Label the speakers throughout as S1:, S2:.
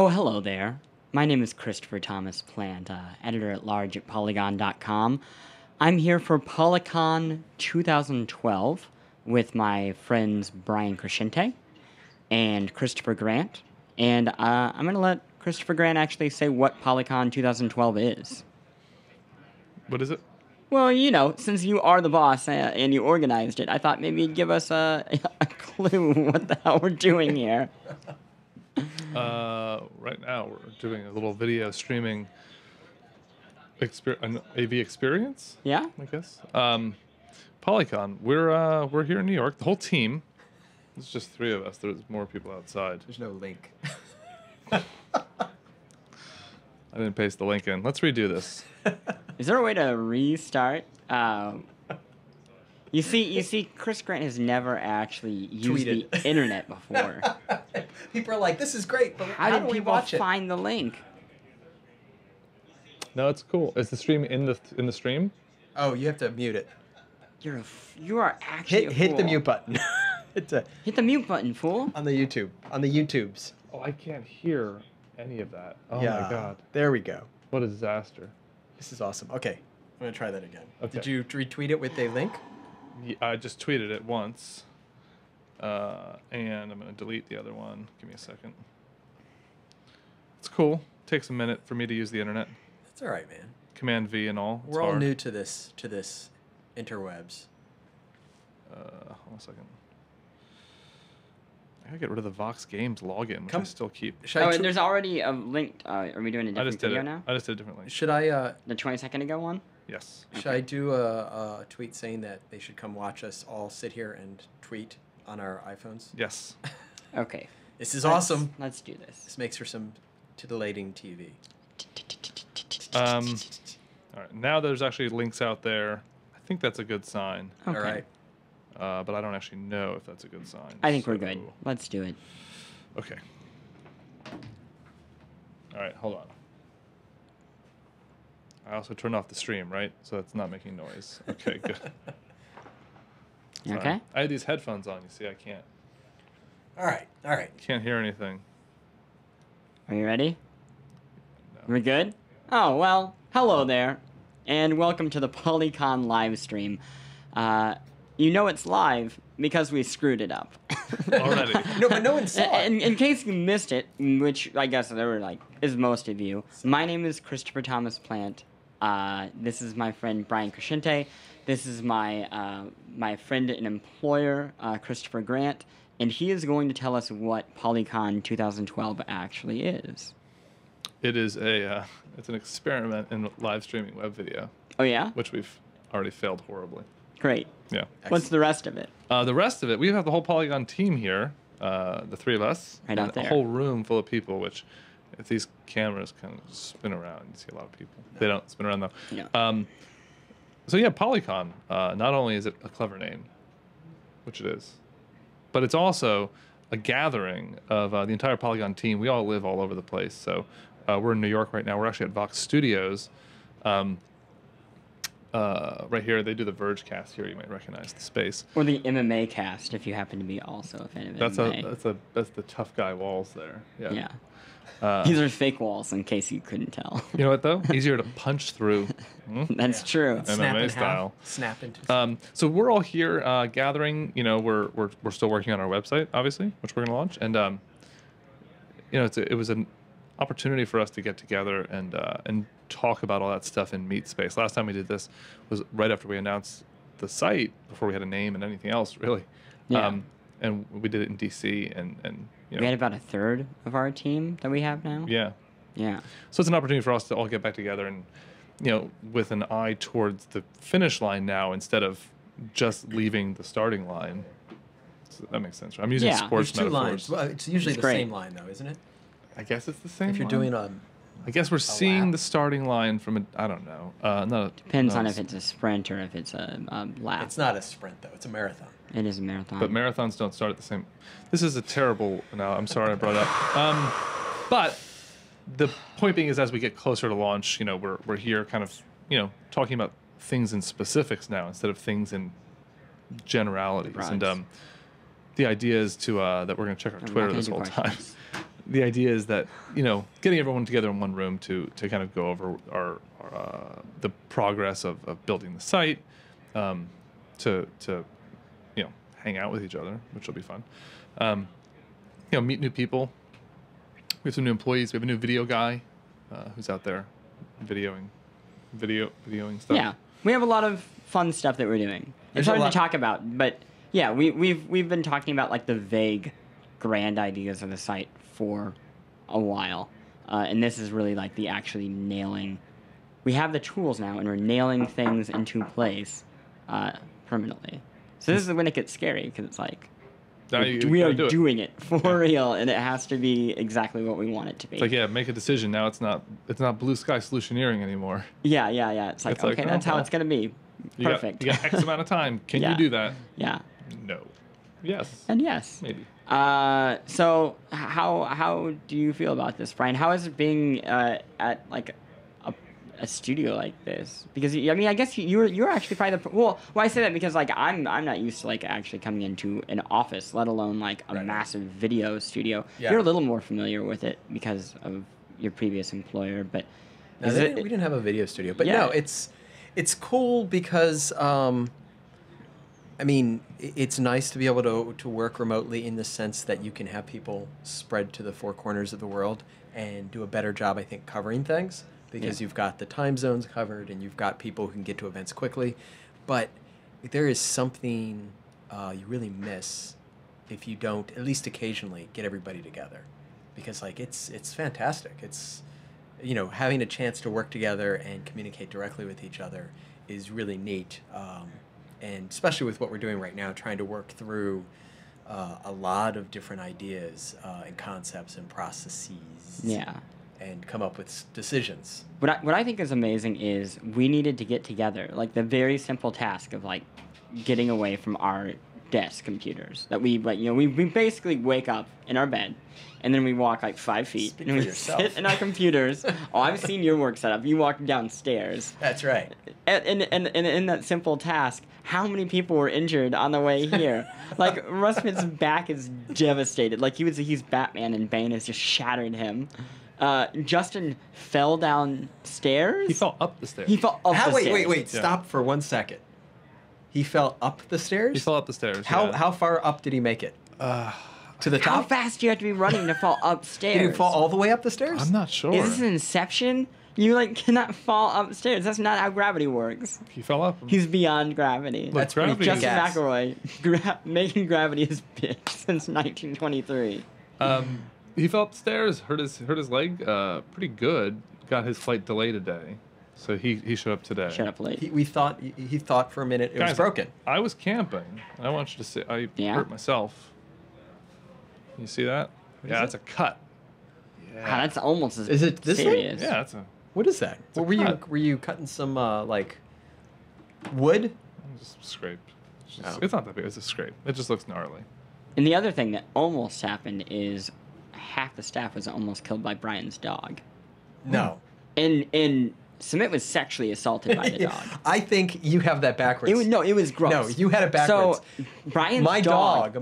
S1: Oh, hello there. My name is Christopher Thomas Plante, editor-at-large at Polygon.com. I'm here for Polycon 2012 with my friends Brian Crecente and Christopher Grant. And I'm going to let Christopher Grant actually say what Polycon 2012 is.
S2: What is it?
S1: Well, you know, since you are the boss and you organized it, I thought maybe you'd give us a clue what the hell we're doing here.
S2: Right now we're doing a little video streaming an AV experience.
S1: Yeah?
S2: I guess. Polycon. We're here in New York. The whole team. There's just three of us. There's more people outside.
S3: There's no link.
S2: I didn't paste the link in. Let's redo this.
S1: Is there a way to restart? You see, Chris Grant has never actually used the internet before.
S3: People are like, "This is great," but
S1: how
S3: do
S1: did
S3: we
S1: people
S3: watch it?
S1: find the link?
S2: No, it's cool. Is the stream in the stream?
S3: Oh, you have to mute it.
S1: You are actually a
S3: hit the
S1: fool.
S3: mute button.
S1: Hit the mute button, fool.
S3: On the YouTubes.
S2: Oh, I can't hear any of that. Oh
S3: yeah,
S2: my god.
S3: There we go.
S2: What a disaster.
S3: This is awesome. Okay, I'm gonna try that again.
S2: Okay.
S3: Did you retweet it with a link?
S2: Yeah, I just tweeted it once, and I'm gonna delete the other one. Give me a second. It's cool. Takes a minute for me to use the internet.
S3: That's all right, man.
S2: Command V and all. It's
S3: We're all
S2: hard.
S3: new to this interwebs.
S2: Hold on a second. I gotta get rid of the Vox Games login, which I still keep.
S1: And there's already a link. Are we doing a different video now?
S2: I just did a different link.
S3: Should I?
S1: The 20-second ago one?
S2: Yes.
S3: Should I do a tweet saying that they should come watch us all sit here and tweet on our iPhones?
S2: Yes.
S1: Okay.
S3: This is awesome.
S1: Let's do this.
S3: This makes for some titillating TV.
S2: All right. Now there's actually links out there. I think that's a good sign.
S1: Okay.
S3: All right.
S2: But I don't actually know if that's a good sign.
S1: I think we're good. Let's do it.
S2: Okay. All right, hold on. I also turned off the stream, right? So it's not making noise. Okay, good.
S1: You
S2: Sorry.
S1: okay?
S2: I had these headphones on. You see, I can't.
S3: All right.
S2: Can't hear anything.
S1: Are you ready?
S2: No.
S1: We're good? Oh, well, hello there, and welcome to the Polycon live stream. You know it's live because we screwed it up.
S2: Already.
S3: No, but no one saw it.
S1: In case you missed it, which I guess there were is most of you, my name is Christopher Thomas Plante. This is my friend Brian Crecente. This is my my friend and employer, Christopher Grant, and he is going to tell us what Polycon 2012 actually is.
S2: It is it's an experiment in live streaming web video.
S1: Oh, yeah?
S2: Which we've already failed horribly.
S1: Great.
S2: Yeah.
S1: What's the rest of it?
S2: The rest of it, we have the whole Polygon team here, the three of us.
S1: Right out there.
S2: A whole room full of people, which if these cameras kind of spin around, you see a lot of people. They don't spin around, though.
S1: Yeah.
S2: So, yeah, Polycon, not only is it a clever name, which it is, but it's also a gathering of the entire Polygon team. We all live all over the place. So we're in New York right now. We're actually at Vox Studios. Right here, they do the Verge cast here. You might recognize the space.
S1: Or the MMA cast, if you happen to be also a fan of MMA.
S2: That's the tough guy walls there. Yeah.
S1: These are fake walls, in case you couldn't tell.
S2: You know what though? Easier to punch through.
S1: That's true.
S2: MMA style.
S3: Snap into.
S2: So we're all here gathering. You know, we're still working on our website, obviously, which we're going to launch, and you know, it was an opportunity for us to get together and talk about all that stuff in Meet Space. Last time we did this was right after we announced the site, before we had a name and anything else, really.
S1: Yeah.
S2: And we did it in DC, and you know,
S1: We had about a third of our team that we have now.
S2: yeah.
S1: Yeah.
S2: So it's an opportunity for us to all get back together and, you know, with an eye towards the finish line now instead of just leaving the starting line. So that makes sense, right? I'm using sports
S3: There's two
S2: metaphors.
S3: lines. Well, it's usually the
S1: great.
S3: same line, though, isn't it?
S2: I guess it's the same.
S3: If you're
S2: line?
S3: doing
S2: I guess we're seeing
S3: lap?
S2: the starting line from I don't know.
S1: Depends on if it's a sprint or if it's a lap.
S3: It's not a sprint, though. It's a marathon.
S1: It is a marathon.
S2: But marathons don't start at the same. This is a terrible. No, I'm sorry I brought it up. But the point being is, as we get closer to launch, you know, we're here kind of, you know, talking about things in specifics now instead of things in generalities.
S1: Right.
S2: And the idea is to that we're going to check our
S1: I'm
S2: Twitter
S1: not
S2: this
S1: gonna
S2: whole
S1: do
S2: time.
S1: questions.
S2: the idea is that, getting everyone together in one room to kind of go over our the progress of building the site, to hang out with each other, which will be fun. Meet new people. We have some new employees. We have a new video guy who's out there videoing stuff.
S1: Yeah, we have a lot of fun stuff that we're doing. It's hard to talk about, but yeah, we've been talking about like the vague, grand ideas of the site for a while, and this is really like the actually nailing. We have the tools now, and we're nailing things into place permanently. So this is when it gets scary, because it's like we are doing it for real, and it has to be exactly what we want it to be.
S2: It's like, make a decision now. It's not blue sky solutioneering anymore.
S1: Yeah. It's like, okay, that's how it's gonna be. Perfect.
S2: You got X amount of time. Can you do that?
S1: Yeah.
S2: No. Yes.
S1: And yes.
S2: Maybe.
S1: So how do you feel about this, Brian? How is it being at like a studio like this? Because I guess you're actually probably well, I say that because like I'm not used to like actually coming into an office, let alone like a massive video studio. Yeah. You're a little more familiar with it because of your previous employer, but
S3: we didn't have a video studio, but no, it's cool because it's nice to be able to work remotely in the sense that you can have people spread to the four corners of the world and do a better job, I think, covering things, because you've got the time zones covered and you've got people who can get to events quickly. But there is something you really miss if you don't, at least occasionally, get everybody together. Because like it's fantastic. It's having a chance to work together and communicate directly with each other is really neat. And especially with what we're doing right now, trying to work through a lot of different ideas and concepts and processes.
S1: Yeah.
S3: And come up with decisions.
S1: What I think is amazing is we needed to get together, like the very simple task of like getting away from our desk computers. That we basically wake up in our bed, and then we walk like 5 feet, and we sit in our computers. Oh, I've seen your work setup. You walk downstairs.
S3: That's right.
S1: And in that simple task, how many people were injured on the way here? Like Russman's back is devastated. Like he's Batman, and Bane has just shattered him. Justin fell downstairs.
S2: He fell up the stairs.
S1: Stairs.
S3: Wait. Stop for 1 second. He fell up the stairs?
S2: He fell up the stairs.
S3: How far up did he make it? To the top?
S1: How fast do you have to be running to fall upstairs?
S3: Did he fall all the way up the stairs?
S2: I'm not sure.
S1: Is this an Inception? You cannot fall upstairs. That's not how gravity works.
S2: He fell up.
S1: He's beyond gravity.
S3: That's gravity.
S1: Justin McElroy making gravity his bitch since 1923.
S2: He fell upstairs, hurt his leg pretty good. Got his flight delayed a day, so he showed up today.
S1: Showed up late.
S3: He thought for a minute it was broken.
S2: I was camping. I want you to see. I hurt myself. You see that? That's a cut.
S1: Yeah. Wow, that's almost as
S3: Is it this
S1: serious.
S2: Yeah, that's a.
S3: What is that? Were you cutting some like wood?
S2: Just scrape. It's not that big. It's a scrape. It just looks gnarly.
S1: And the other thing that almost happened is half the staff was almost killed by Brian's dog.
S3: No.
S1: And Sumit was sexually assaulted by the dog.
S3: I think you have that backwards.
S1: It was gross.
S3: No, you had it backwards.
S1: So Brian's
S3: my dog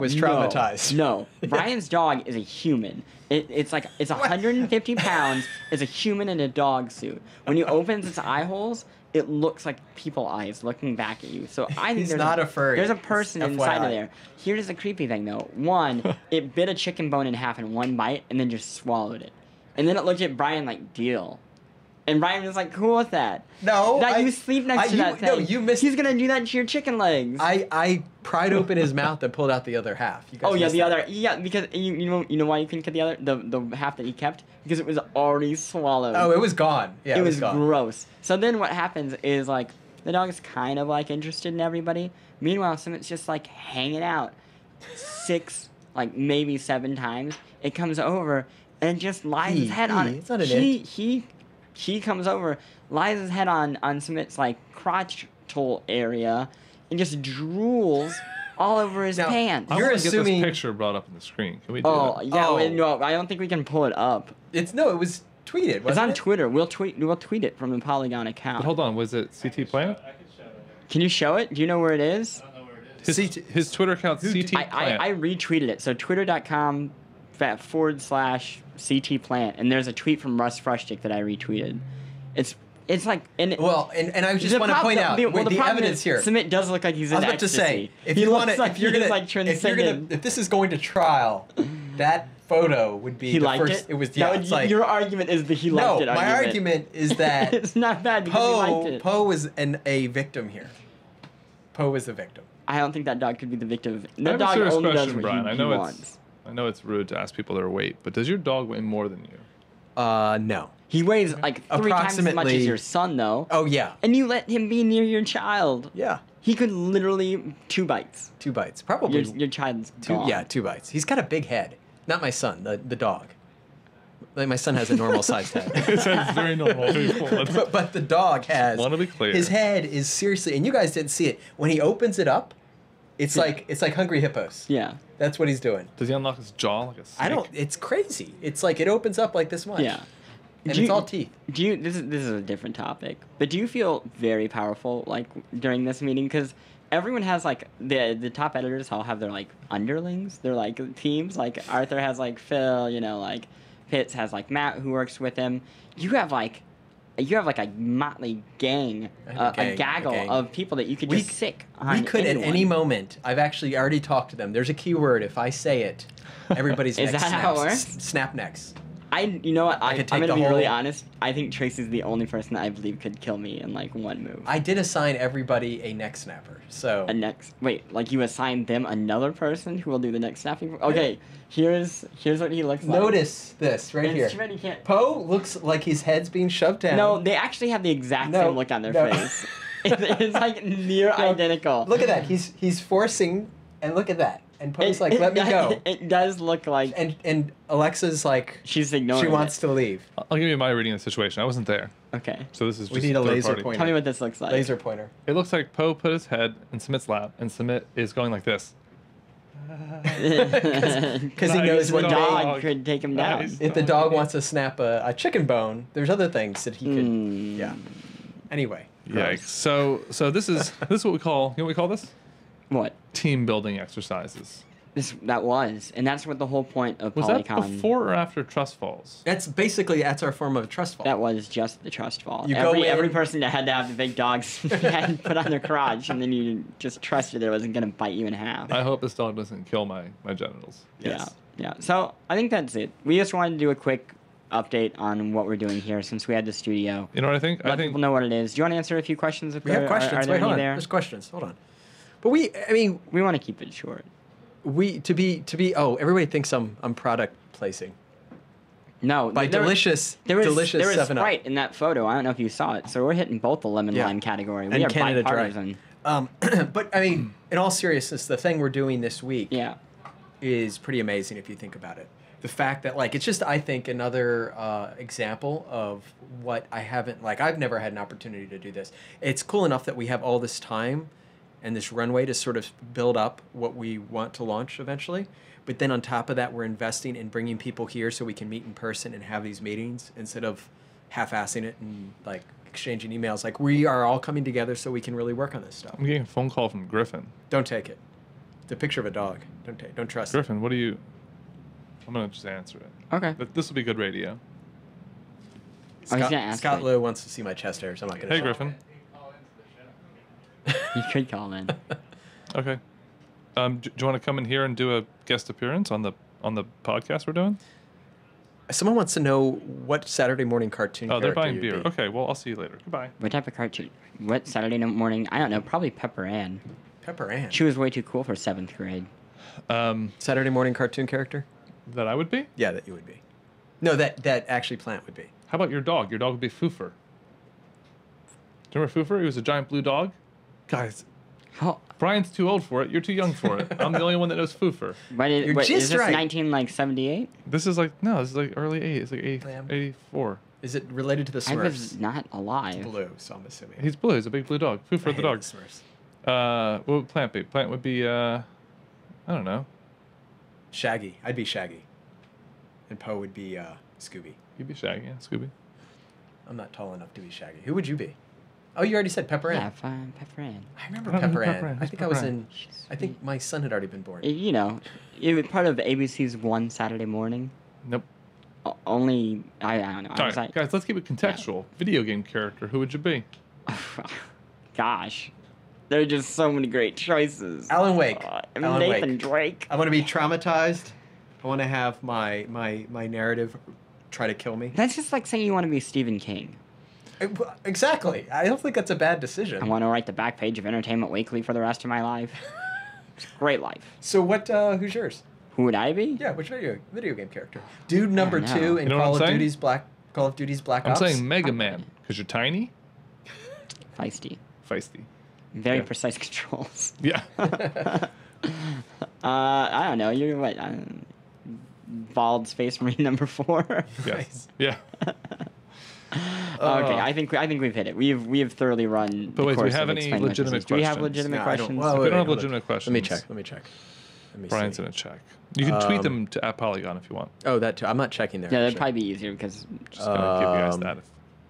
S3: was traumatized.
S1: No, Brian's dog is a human. It's 150 pounds. It's a human in a dog suit. When you opens its eye holes, it looks like people eyes looking back at you. So I think
S3: He's not a furry.
S1: There's a person inside of there. Here's the creepy thing though. One, it bit a chicken bone in half in one bite and then just swallowed it. And then it looked at Brian like, deal. And Brian was like, cool with that.
S3: No.
S1: You sleep next to that thing.
S3: No, you missed.
S1: He's going to do that to your chicken legs.
S3: I pried open his mouth and pulled out the other half. You guys
S1: because you know why you couldn't get the other, the half that he kept? Because it was already swallowed.
S3: Oh, it was gone. Yeah,
S1: it was
S3: gone.
S1: Gross. So then what happens is, like, the dog is kind of, like, interested in everybody. Meanwhile, Summit's just, like, hanging out 6, like, maybe 7 times. It comes over and just lies his head on it.
S3: It's not an it.
S1: He comes over, lies his head on Summit's, like, crotchal area, and just drools all over his pants.
S2: I want to get this picture brought up on the screen. Can we do that?
S1: No, I don't think we can pull it up.
S3: It was tweeted, wasn't it?
S1: It's on Twitter. We'll tweet it from the Polygon account.
S2: But hold on, was it CT Plante?
S1: Can you show it? Do you know where it is?
S2: His Twitter account, CT Plante.
S1: I retweeted it. So twitter.com/ /CT Plant, and there's a tweet from Russ Frushtick that I retweeted. It's like and
S3: I just want to point out the evidence here.
S1: Submit does look like he's in ecstasy.
S3: I was about to say, if you want to, if this is going to trial, that photo would be the first.
S1: Liked it.
S3: It was it's like
S1: your argument is that he liked it.
S3: No, my argument is that
S1: it's not bad because he liked it.
S3: Poe was a victim here. Poe was the victim.
S1: I don't think that dog could be the victim.
S2: I have
S1: dog
S2: a serious
S1: only
S2: question,
S1: does what
S2: Brian.
S1: he wants.
S2: I know it's rude to ask people their weight, but does your dog weigh more than you?
S3: No.
S1: He weighs like 3 times as much as your son, though.
S3: Oh, yeah.
S1: And you let him be near your child.
S3: Yeah.
S1: He could literally 2 bites.
S3: 2 bites. Probably.
S1: Your child's gone.
S3: 2 bites. He's got a big head. Not my son, the dog. Like my son has a normal sized head.
S2: It's very normal.
S3: but the dog has.
S2: Want to be clear.
S3: His head is seriously, and you guys didn't see it. When he opens it up, it's like Hungry Hippos.
S1: Yeah.
S3: That's what he's doing.
S2: Does he unlock his jaw like a snake?
S3: It's crazy. It's like it opens up like this much.
S1: Yeah.
S3: And it's all teeth.
S1: This is a different topic, but do you feel very powerful like during this meeting? Because everyone has like the top editors all have their like underlings. They're like teams. Like Arthur has like Phil. Like Pitts has like Matt who works with him. You have like a motley gang, a gaggle of people that you could just sick on.
S3: We could
S1: anyone.
S3: at any moment. I've actually already talked to them. There's a keyword. If I say it, everybody's
S1: Is
S3: neck
S1: that
S3: snaps.
S1: how it works?
S3: Snap necks.
S1: You know what? I'm
S3: could take
S1: going to
S3: the
S1: be really
S3: whole-
S1: honest. I think Tracy's the only person that I believe could kill me in like one move.
S3: I did assign everybody a neck snapper. So
S1: Like you assigned them another person who will do the next snapping? Okay, here's what he looks like.
S3: notice this right here.
S1: You can't.
S3: Poe looks like his head's being shoved down.
S1: No, they actually have the exact same look on their face. It's like near identical.
S3: Look at that. He's forcing, and look at that. And Poe's like, let me go.
S1: It does look like.
S3: And Alexa's like,
S1: she's ignoring.
S3: she wants to leave.
S2: I'll give you my reading of the situation. I wasn't there.
S1: Okay.
S2: So this is just
S3: We need a
S2: third
S3: laser
S2: party.
S3: pointer.
S1: Tell me what this looks like.
S3: Laser pointer.
S2: It looks like Poe put his head in Submit's lap, and Submit is going like this.
S3: Because he
S2: Nice
S3: knows
S1: the
S3: what
S1: dog could take him down.
S2: Nice.
S3: if the dog wants to snap a chicken bone, there's other things that he could. Yeah. Anyway.
S2: Yikes. So this is what we call. You know what we call this?
S1: What?
S2: Team building exercises.
S1: That's what the whole point of
S2: Was
S1: Polycon.
S2: that before or after Trust Falls?
S3: That's our form of trust fall.
S1: That was just the trust fall.
S3: You go
S1: Every
S3: in-
S1: person that had to have the big dogs had put on their crotch, and then you just trusted that it wasn't going to bite you in half.
S2: I hope this dog doesn't kill my genitals.
S3: Yes.
S1: Yeah. So I think that's it. We just wanted to do a quick update on what we're doing here since we had the studio.
S2: You know what I think?
S1: Let people know what it is. Do you want to answer a few questions?
S3: We have questions.
S1: Are there
S3: Wait,
S1: any
S3: hold on.
S1: there?
S3: There's questions. Hold on. But
S1: we want to keep it short.
S3: Everybody thinks I'm product placing.
S1: No,
S3: By delicious
S1: there was
S3: 7-Up.
S1: Sprite in that photo. I don't know if you saw it. So we're hitting both the lemon lime category. We
S3: And
S1: are
S3: Canada Dry.
S1: bipartisan.
S3: But I mean, in all seriousness, the thing we're doing this week
S1: Yeah.
S3: is pretty amazing if you think about it. The fact that it's just I think another example of what I've never had an opportunity to do this. It's cool enough that we have all this time and this runway to sort of build up what we want to launch eventually. But then on top of that, we're investing in bringing people here so we can meet in person and have these meetings instead of half-assing it and exchanging emails. We are all coming together so we can really work on this stuff.
S2: I'm getting a phone call from Griffin.
S3: Don't take it. It's a picture of a dog. Don't trust it.
S2: Griffin, what do you... I'm going to just answer it.
S1: Okay.
S2: This will be good radio.
S1: he's gonna ask
S3: Scott
S1: me.
S3: Lowe wants to see my chest hairs. I'm not going to.
S2: Hey, Griffin.
S1: You could call in.
S2: Okay. Do you want to come in here and do a guest appearance on the podcast we're doing?
S3: Someone wants to know what Saturday morning cartoon.
S2: Oh, they're
S3: character
S2: buying
S3: you'd
S2: beer.
S3: be.
S2: Okay, well, I'll see you later. Goodbye.
S1: What type of cartoon? What Saturday morning? I don't know. Probably Pepper Ann.
S3: Pepper Ann.
S1: She was way too cool for 7th grade.
S3: Saturday morning cartoon character.
S2: That I would be?
S3: Yeah, that you would be. No, that actually Plant would be.
S2: How about your dog? Your dog would be Foofer. Do you remember Foofer? He was a giant blue dog. Guys,
S1: How?
S2: Brian's too old for it. You're too young for it. I'm the only one that knows Foofer.
S3: You're
S1: Is
S3: just
S1: this
S3: right.
S1: 1978?
S2: This is early 80s. It's like 80,
S3: Lamb.
S2: 84.
S3: Is it related to the
S1: I
S3: Smurfs?
S1: was not alive.
S3: Blue, so I'm assuming.
S2: He's blue. He's a big blue dog.
S3: I
S2: Foofer the
S3: hated
S2: dog.
S3: Smurfs.
S2: What would Plant be? Plant would be, I don't know.
S3: Shaggy. I'd be Shaggy. And Poe would be Scooby.
S2: He'd be Shaggy, yeah, Scooby.
S3: I'm not tall enough to be Shaggy. Who would you be? Oh, you already said Pepper Ann.
S1: Yeah, fine, Pepper Ann.
S3: I remember
S2: I don't
S3: Pepper
S2: know
S3: Ann.
S2: Pepper Ann.
S3: I
S2: Who's
S3: think I was
S2: Pepper Ann?
S3: in. I think my son had already been born.
S1: You know, it was part of ABC's One Saturday Morning.
S2: Nope.
S1: Only I don't know. I
S2: All
S1: was
S2: right,
S1: like,
S2: guys, let's keep it contextual. Video game character. Who would you be?
S1: gosh, there are just so many great choices.
S3: Alan Wake.
S1: Nathan
S3: Alan Wake.
S1: Drake.
S3: I want to be traumatized. I want to have my narrative try to kill me.
S1: That's just like saying you want to be Stephen King.
S3: Exactly. I don't think that's a bad decision.
S1: I want to write the back page of Entertainment Weekly for the rest of my life. It's a great life.
S3: So what? Who's yours?
S1: Who would I be?
S3: Yeah, which video game character? Dude number
S1: I don't know.
S3: 2 in
S2: You know what I'm saying?
S3: Call of Duty's Black
S2: I'm
S3: Ops.
S2: saying Mega Man because you're tiny,
S1: Feisty.
S2: feisty.
S1: Very
S2: Yeah.
S1: precise controls.
S2: Yeah.
S1: I don't know. You're what? Bald Space Marine number 4.
S2: Yeah.
S3: Nice.
S2: Yeah.
S1: Okay, I think we've hit it. We've thoroughly run.
S2: But
S1: the
S2: wait, do we
S1: course
S2: have
S1: of
S2: any
S1: explaining what this
S2: legitimate
S1: is. Do we have
S2: questions?
S1: legitimate
S3: No, I don't-
S1: questions?
S3: well,
S2: If we
S3: wait,
S2: don't have
S3: hold on.
S2: legitimate questions,
S3: Let me check. Let me
S2: Brian's
S3: see.
S2: gonna check. You can tweet them to @Polygon if you want.
S3: Oh, that too. I'm not checking there.
S1: Yeah, that'd
S3: actually.
S1: probably be easier because
S2: Just gonna give you guys
S3: Um,
S2: that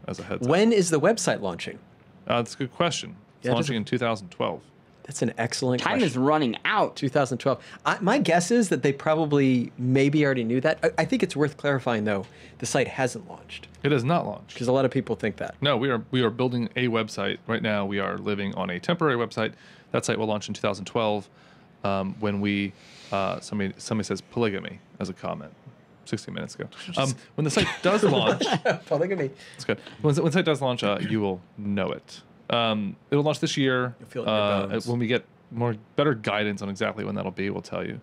S2: as a heads up.
S3: When is the website launching?
S2: That's a good question. It's
S3: Yeah,
S2: launching in 2012.
S3: That's an excellent
S1: time
S3: question.
S1: is running out.
S3: 2012. My guess is that they probably maybe already knew that. I think it's worth clarifying, though, the site hasn't launched.
S2: It has not launched.
S3: Because a lot of people think that.
S2: No, we are building a website right now. We are living on a temporary website. That site will launch in 2012. When we somebody says polygamy as a comment 16 minutes ago. When the site does launch,
S3: Polygamy.
S2: it's good. When the site does launch, you will know it. It'll launch this year.
S3: You'll feel it in your bones.
S2: When we get better guidance on exactly when that'll be, we'll tell you.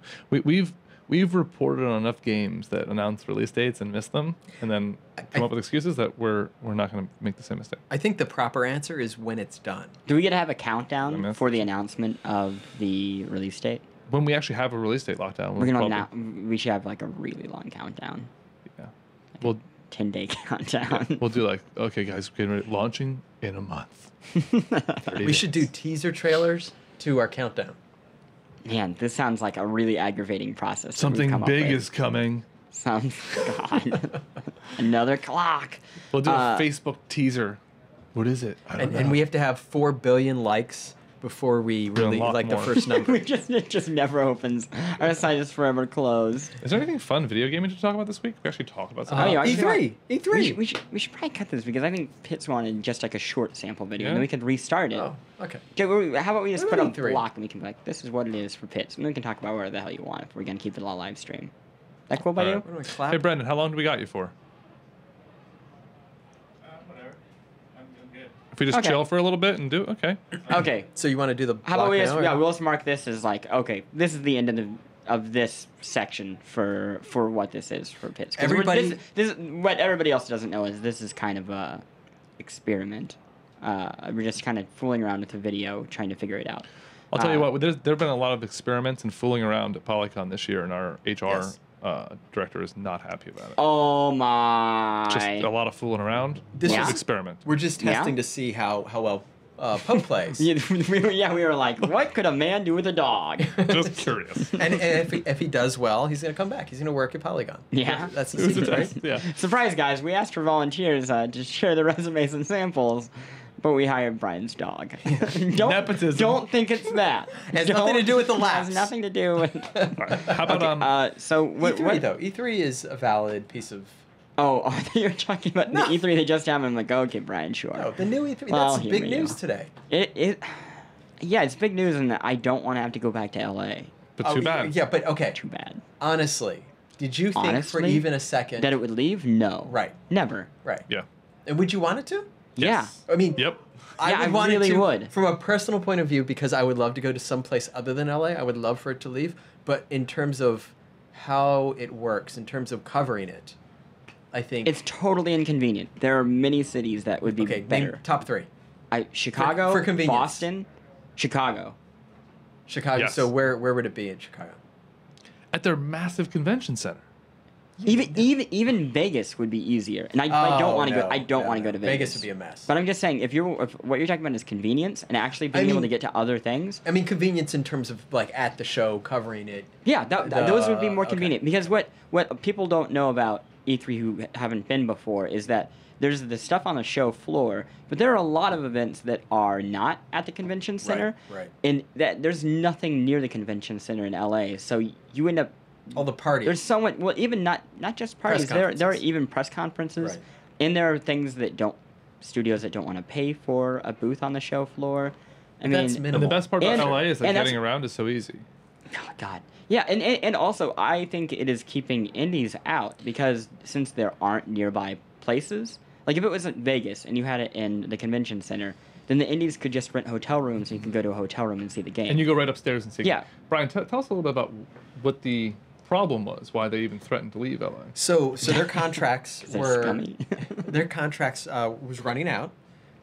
S2: We've reported on enough games that announce release dates and miss them, and then come up with excuses that we're not going to make the same mistake.
S3: I think the proper answer is when it's done.
S1: Do we get to have a
S2: I
S1: countdown
S2: mean,
S1: for the announcement of the release date?
S2: When we actually have a release date locked down,
S1: We're gonna
S2: probably-
S1: we should have like a really long countdown,
S2: yeah. We'll
S1: 10-day countdown.
S2: we'll do like, okay, guys, getting ready, launching in a month. 30
S3: We should do
S2: days.
S3: teaser trailers to our countdown.
S1: Man, this sounds like a really aggravating process. that we've
S2: Something
S1: come up
S2: big
S1: with.
S2: is coming.
S1: Sounds God. Another clock.
S2: We'll do a Facebook teaser. What is it? I don't know.
S3: And we have to have 4 billion likes before we really
S2: unlock
S3: like the
S2: more.
S3: first number.
S1: It just never opens. Our site is forever closed.
S2: Is there anything fun video gaming to talk about this week? We actually talk about something.
S1: yeah, I
S3: E3. E3.
S1: We should probably cut this because I think Pitts wanted just like a short sample video, and
S2: Yeah?
S1: then we could restart it.
S3: Oh, okay.
S1: Okay, how about we just
S3: What
S1: put
S3: about
S1: a
S3: E3?
S1: block and we can be like, this is what it is for Pitts, and then we can talk about whatever the hell you want if we're gonna keep it all live stream. That cool by you?
S2: Alright.
S3: What do I clap?
S2: Hey, Brendan, how long do we got you for?
S4: Whatever. I'm good.
S2: If we just
S1: Okay.
S2: chill for a little bit and do okay.
S1: Okay.
S3: So you want to do the
S1: How about
S3: block
S1: we just
S3: now, or-
S1: we'll just mark this as like, okay, this is the end of this section for what this is for Pitts. 'Cause
S3: Everybody-
S1: this what everybody else doesn't know is this is kind of a experiment. We're just kind of fooling around with the video, trying to figure it out.
S2: I'll tell you what. There have been a lot of experiments and fooling around at Polycon this year, and our HR
S3: Yes.
S2: director is not happy about it.
S1: Oh my!
S2: Just a lot of fooling around.
S3: This
S1: Yeah.
S2: It's
S3: is
S2: an experiment.
S3: We're just
S1: Yeah?
S3: testing to see how well Pope plays.
S1: Yeah, we were like, what could a man do with a dog?
S2: Just curious.
S3: And if he does well, he's going to come back. He's going to work at Polygon.
S1: Yeah.
S3: That's
S2: It
S3: the
S2: was a
S3: secret,
S2: test.
S3: right?
S2: Yeah.
S1: Surprise, guys! We asked for volunteers to share their resumes and samples, but we hired Brian's dog. don't,
S2: Nepotism.
S1: Don't think it's that.
S3: Has nothing to do with the
S1: It
S3: laps.
S1: has nothing to do with.
S2: How about
S1: So what?
S3: E3
S1: what
S3: though. E3 is a valid piece of.
S1: Oh, I thought you were talking about
S3: No.
S1: the E3 they just happened. I'm like, okay, Brian, sure.
S3: No, the new E3.
S1: Well,
S3: That's
S1: here
S3: big
S1: we
S3: news
S1: go.
S3: today.
S1: Yeah, it's big news, and I don't want to have to go back to LA.
S2: But too bad.
S3: Yeah, but okay.
S1: Too bad.
S3: Honestly, did you think for
S1: Honestly?
S3: even a second
S1: That it would leave? No.
S3: Right.
S1: Never.
S3: Right.
S2: Yeah.
S3: And would you want it to?
S2: Yes.
S3: I mean,
S2: Yep.
S3: I
S1: Yeah,
S3: would
S1: I
S3: want
S1: really
S3: it to
S1: would.
S3: from a personal point of view because I would love to go to some place other than LA. I would love for it to leave, but in terms of how it works, in terms of covering it, I think
S1: It's totally inconvenient. There are many cities that would be
S3: okay.
S1: better.
S3: Name top 3.
S1: Chicago,
S3: for convenience.
S1: Boston, Chicago.
S3: Chicago.
S2: Yes.
S3: So where would it be in Chicago?
S2: At their massive convention center.
S1: Even Vegas would be easier, and I don't want to go. I don't want to go to Vegas.
S3: Vegas would be a mess.
S1: But I'm just saying, if what you're talking about is convenience and actually being
S3: I
S1: able
S3: mean-
S1: to get to other things,
S3: I mean, convenience in terms of like at the show covering it.
S1: yeah, those would be more
S3: okay.
S1: convenient. Because what people don't know about E3 who haven't been before is that there's the stuff on the show floor, but there are a lot of events that are not at the convention center.
S3: Right.
S1: And that there's nothing near the convention center in LA. So you end up
S3: All the parties.
S1: there's so much, well, even not just parties. There are
S3: conferences.
S1: even press conferences.
S3: Right.
S1: And there are things studios that don't want to pay for a booth on the show floor. I
S3: That's
S1: mean,
S3: minimal.
S2: And the best part about
S1: And-
S2: LA is that
S1: and that's-
S2: getting around is so easy.
S1: oh, God. Yeah, and also I think it is keeping indies out because since there aren't nearby places, like if it wasn't Vegas and you had it in the convention center, then the indies could just rent hotel rooms and you can go to a hotel room and see the game.
S2: And you go right upstairs and see.
S1: Yeah.
S2: Brian, tell us a little bit about what the problem was, why they even threatened to leave LA.
S3: So their contracts
S1: They're
S3: were
S1: scummy.
S3: their contracts was running out,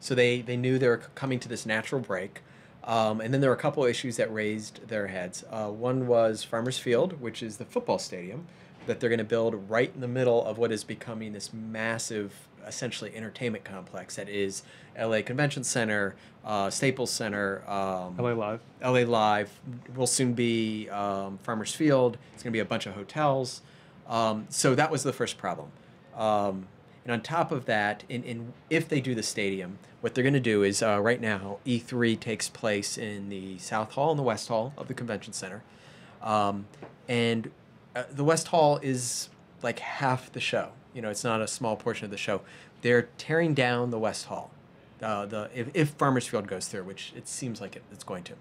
S3: so they knew they were coming to this natural break, and then there were a couple of issues that raised their heads. One was Farmers Field, which is the football stadium that they're going to build right in the middle of what is becoming this massive, essentially entertainment complex that is LA Convention Center, Staples Center,
S2: LA Live.
S3: LA Live will soon be Farmers Field. It's going to be a bunch of hotels. So that was the first problem. And on top of that, if they do the stadium, what they're going to do is right now, E3 takes place in the South Hall and the West Hall of the Convention Center. And the West Hall is like half the show. You know, it's not a small portion of the show. They're tearing down the West Hall. If Farmers Field goes through, which it seems like it's going to,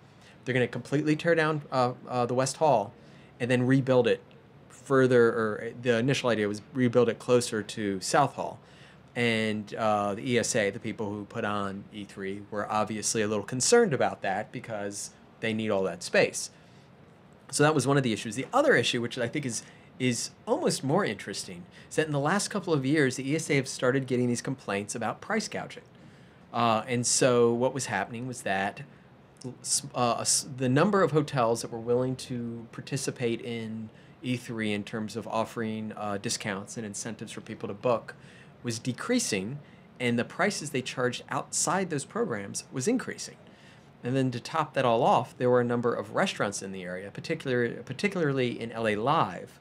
S3: they're going to completely tear down the West Hall, and then rebuild it further. Or the initial idea was rebuild it closer to South Hall, and the ESA, the people who put on E3, were obviously a little concerned about that because they need all that space. So that was one of the issues. The other issue, which I think is almost more interesting, is that in the last couple of years, the ESA have started getting these complaints about price gouging. And so what was happening was that the number of hotels that were willing to participate in E3 in terms of offering discounts and incentives for people to book was decreasing, and the prices they charged outside those programs was increasing. And then to top that all off, there were a number of restaurants in the area, particularly in LA Live,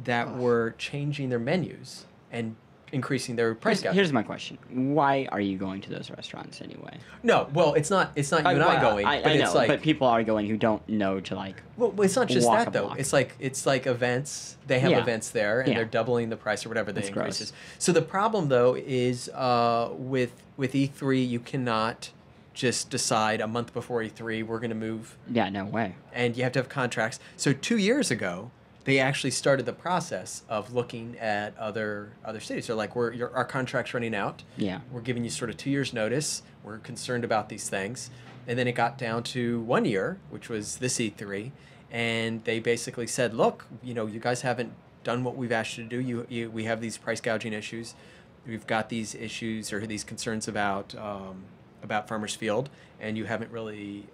S3: that were changing their menus and increasing their price gouging.
S1: Here's my question: why are you going to those restaurants anyway?
S3: No, well, it's not you and I going, but
S1: I
S3: it's
S1: know,
S3: like.
S1: but people are going who don't know to like.
S3: Well, it's not just
S1: walk
S3: that
S1: a
S3: though.
S1: block.
S3: It's like events. They have
S1: Yeah.
S3: events there, and
S1: Yeah.
S3: they're doubling the price or whatever the
S1: That's
S3: increase
S1: gross.
S3: is. So the problem though is with E3, you cannot just decide a month before E3 we're going to move,
S1: Yeah, no way.
S3: and you have to have contracts. So 2 years ago, they actually started the process of looking at other cities. They're like, our contract's running out.
S1: Yeah.
S3: We're giving you sort of 2 years notice. We're concerned about these things. And then it got down to 1 year, which was this E3. And they basically said, look, you guys haven't done what we've asked you to do. We have these price gouging issues. We've got these issues or these concerns about Farmers Field, and you haven't really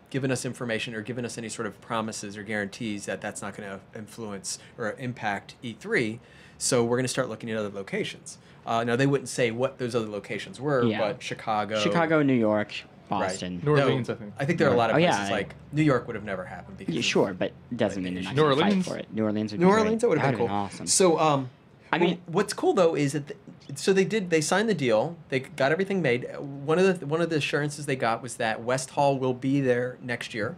S3: given us information or given us any sort of promises or guarantees that that's not going to influence or impact E3. So we're going to start looking at other locations. Now, they wouldn't say what those other locations were,
S1: Yeah.
S3: but
S1: Chicago, New York, Boston.
S2: New Orleans, I think.
S3: I think there are a lot of
S1: Oh, yeah,
S3: places like New York would have never happened because
S1: Yeah,
S3: of-
S1: sure, but it doesn't mean they're not
S2: New
S1: going to fight
S2: Orleans?
S1: for it. New Orleans would be
S3: New
S1: great.
S3: Orleans, that would have been cool.
S1: awesome.
S3: So,
S1: I mean-
S3: what's cool though is that they signed the deal. They got everything made. One of the assurances they got was that West Hall will be there next year.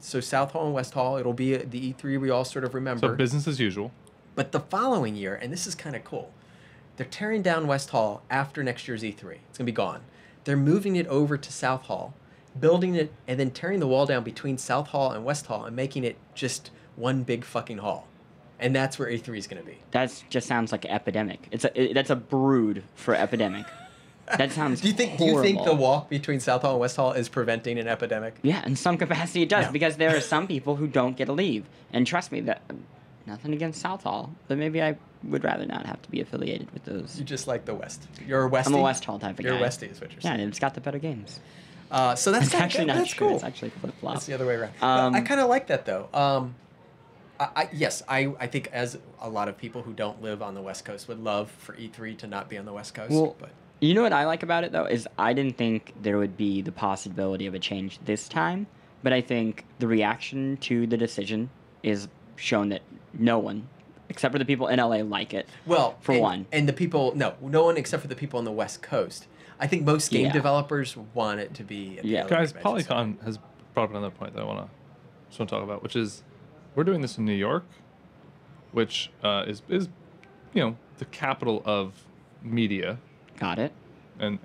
S3: So South Hall and West Hall, it'll be the E3 we all sort of remember.
S2: So business as usual.
S3: But the following year, and this is kind of cool, they're tearing down West Hall after next year's E3. It's going to be gone. They're moving it over to South Hall, building it, and then tearing the wall down between South Hall and West Hall and making it just one big fucking hall. And that's where E3 is going to be.
S1: That just sounds like an epidemic. That's a brood for epidemic. That sounds
S3: Do you think
S1: horrible.
S3: the walk between South Hall and West Hall is preventing an epidemic?
S1: Yeah, in some capacity it does,
S3: No.
S1: because there are some people who don't get to leave. And trust me, that nothing against South Hall, but maybe I would rather not have to be affiliated with those.
S3: You just like the West. You're a Westie?
S1: I'm a West Hall type of
S3: You're
S1: guy.
S3: a Westie is what you're
S1: Yeah,
S3: saying.
S1: and it's got the better games.
S3: So that's
S1: It's actually not
S3: that's
S1: true.
S3: cool.
S1: It's actually flip-flop.
S3: That's the other way around.
S1: Um,
S3: I kind of like that though. I think as a lot of people who don't live on the West Coast would love for E3 to not be on the West Coast.
S1: Well,
S3: but
S1: you know what I like about it, though, is I didn't think there would be the possibility of a change this time, but I think the reaction to the decision is shown that no one except for the people in LA like it.
S3: Well,
S1: for one.
S3: And the people, no one except for the people on the West Coast. I think most game
S1: Yeah.
S3: developers want it to be. At the
S1: Yeah.
S3: LA
S2: Guys,
S3: convention center.
S2: Polycon has brought up another point that I just want to talk about, which is we're doing this in New York, which is the capital of media
S1: Got it.
S2: and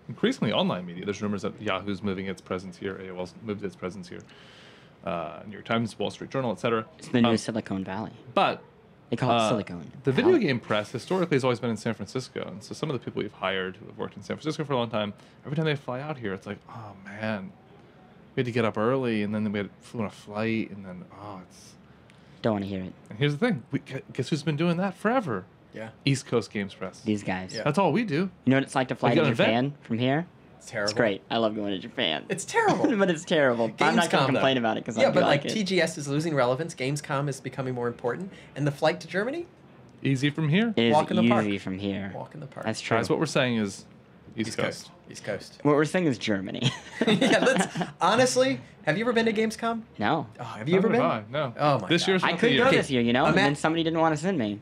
S2: increasingly online media. There's rumors that Yahoo's moving its presence here, AOL's moved its presence here, New York Times, Wall Street Journal, etc.
S1: It's the new Silicon Valley.
S2: But
S1: They call it Silicon.
S2: the video
S1: Valley.
S2: game press historically has always been in San Francisco, and so some of the people we've hired who have worked in San Francisco for a long time, every time they fly out here, it's like, oh man, we had to get up early, and then we flew on a flight, and then it's.
S1: Don't want to hear it.
S2: And here's the thing: guess who's been doing that forever?
S3: Yeah.
S2: East Coast Games Press.
S1: These guys.
S3: Yeah.
S2: That's all we do.
S1: You know what it's like to fly
S2: Like
S1: to
S2: an event?
S1: Japan from here?
S3: It's terrible.
S1: It's great. I love going to Japan.
S3: It's terrible.
S1: But it's terrible. But I'm not going
S3: Gamescom,
S1: to complain
S3: though.
S1: about it because
S3: Yeah,
S1: I
S3: but like
S1: it.
S3: TGS is losing relevance. Gamescom is becoming more important, and the flight to Germany,
S2: Easy from here.
S1: It is
S3: walk in the park.
S1: easy from here.
S3: walk in the park.
S1: That's true.
S2: Guys, what we're saying is East
S3: East
S2: Coast.
S3: Coast. East Coast.
S1: What we're saying is Germany.
S3: Yeah, honestly, have you ever been to Gamescom?
S1: No.
S3: Oh, have you ever
S2: Neither
S3: been?
S2: have I, no.
S3: Oh my
S2: This
S3: God.
S2: year's
S1: I
S2: not
S1: could
S2: the
S1: go
S2: year.
S1: this year, you know, and
S3: Ima-
S1: then somebody didn't want to send me.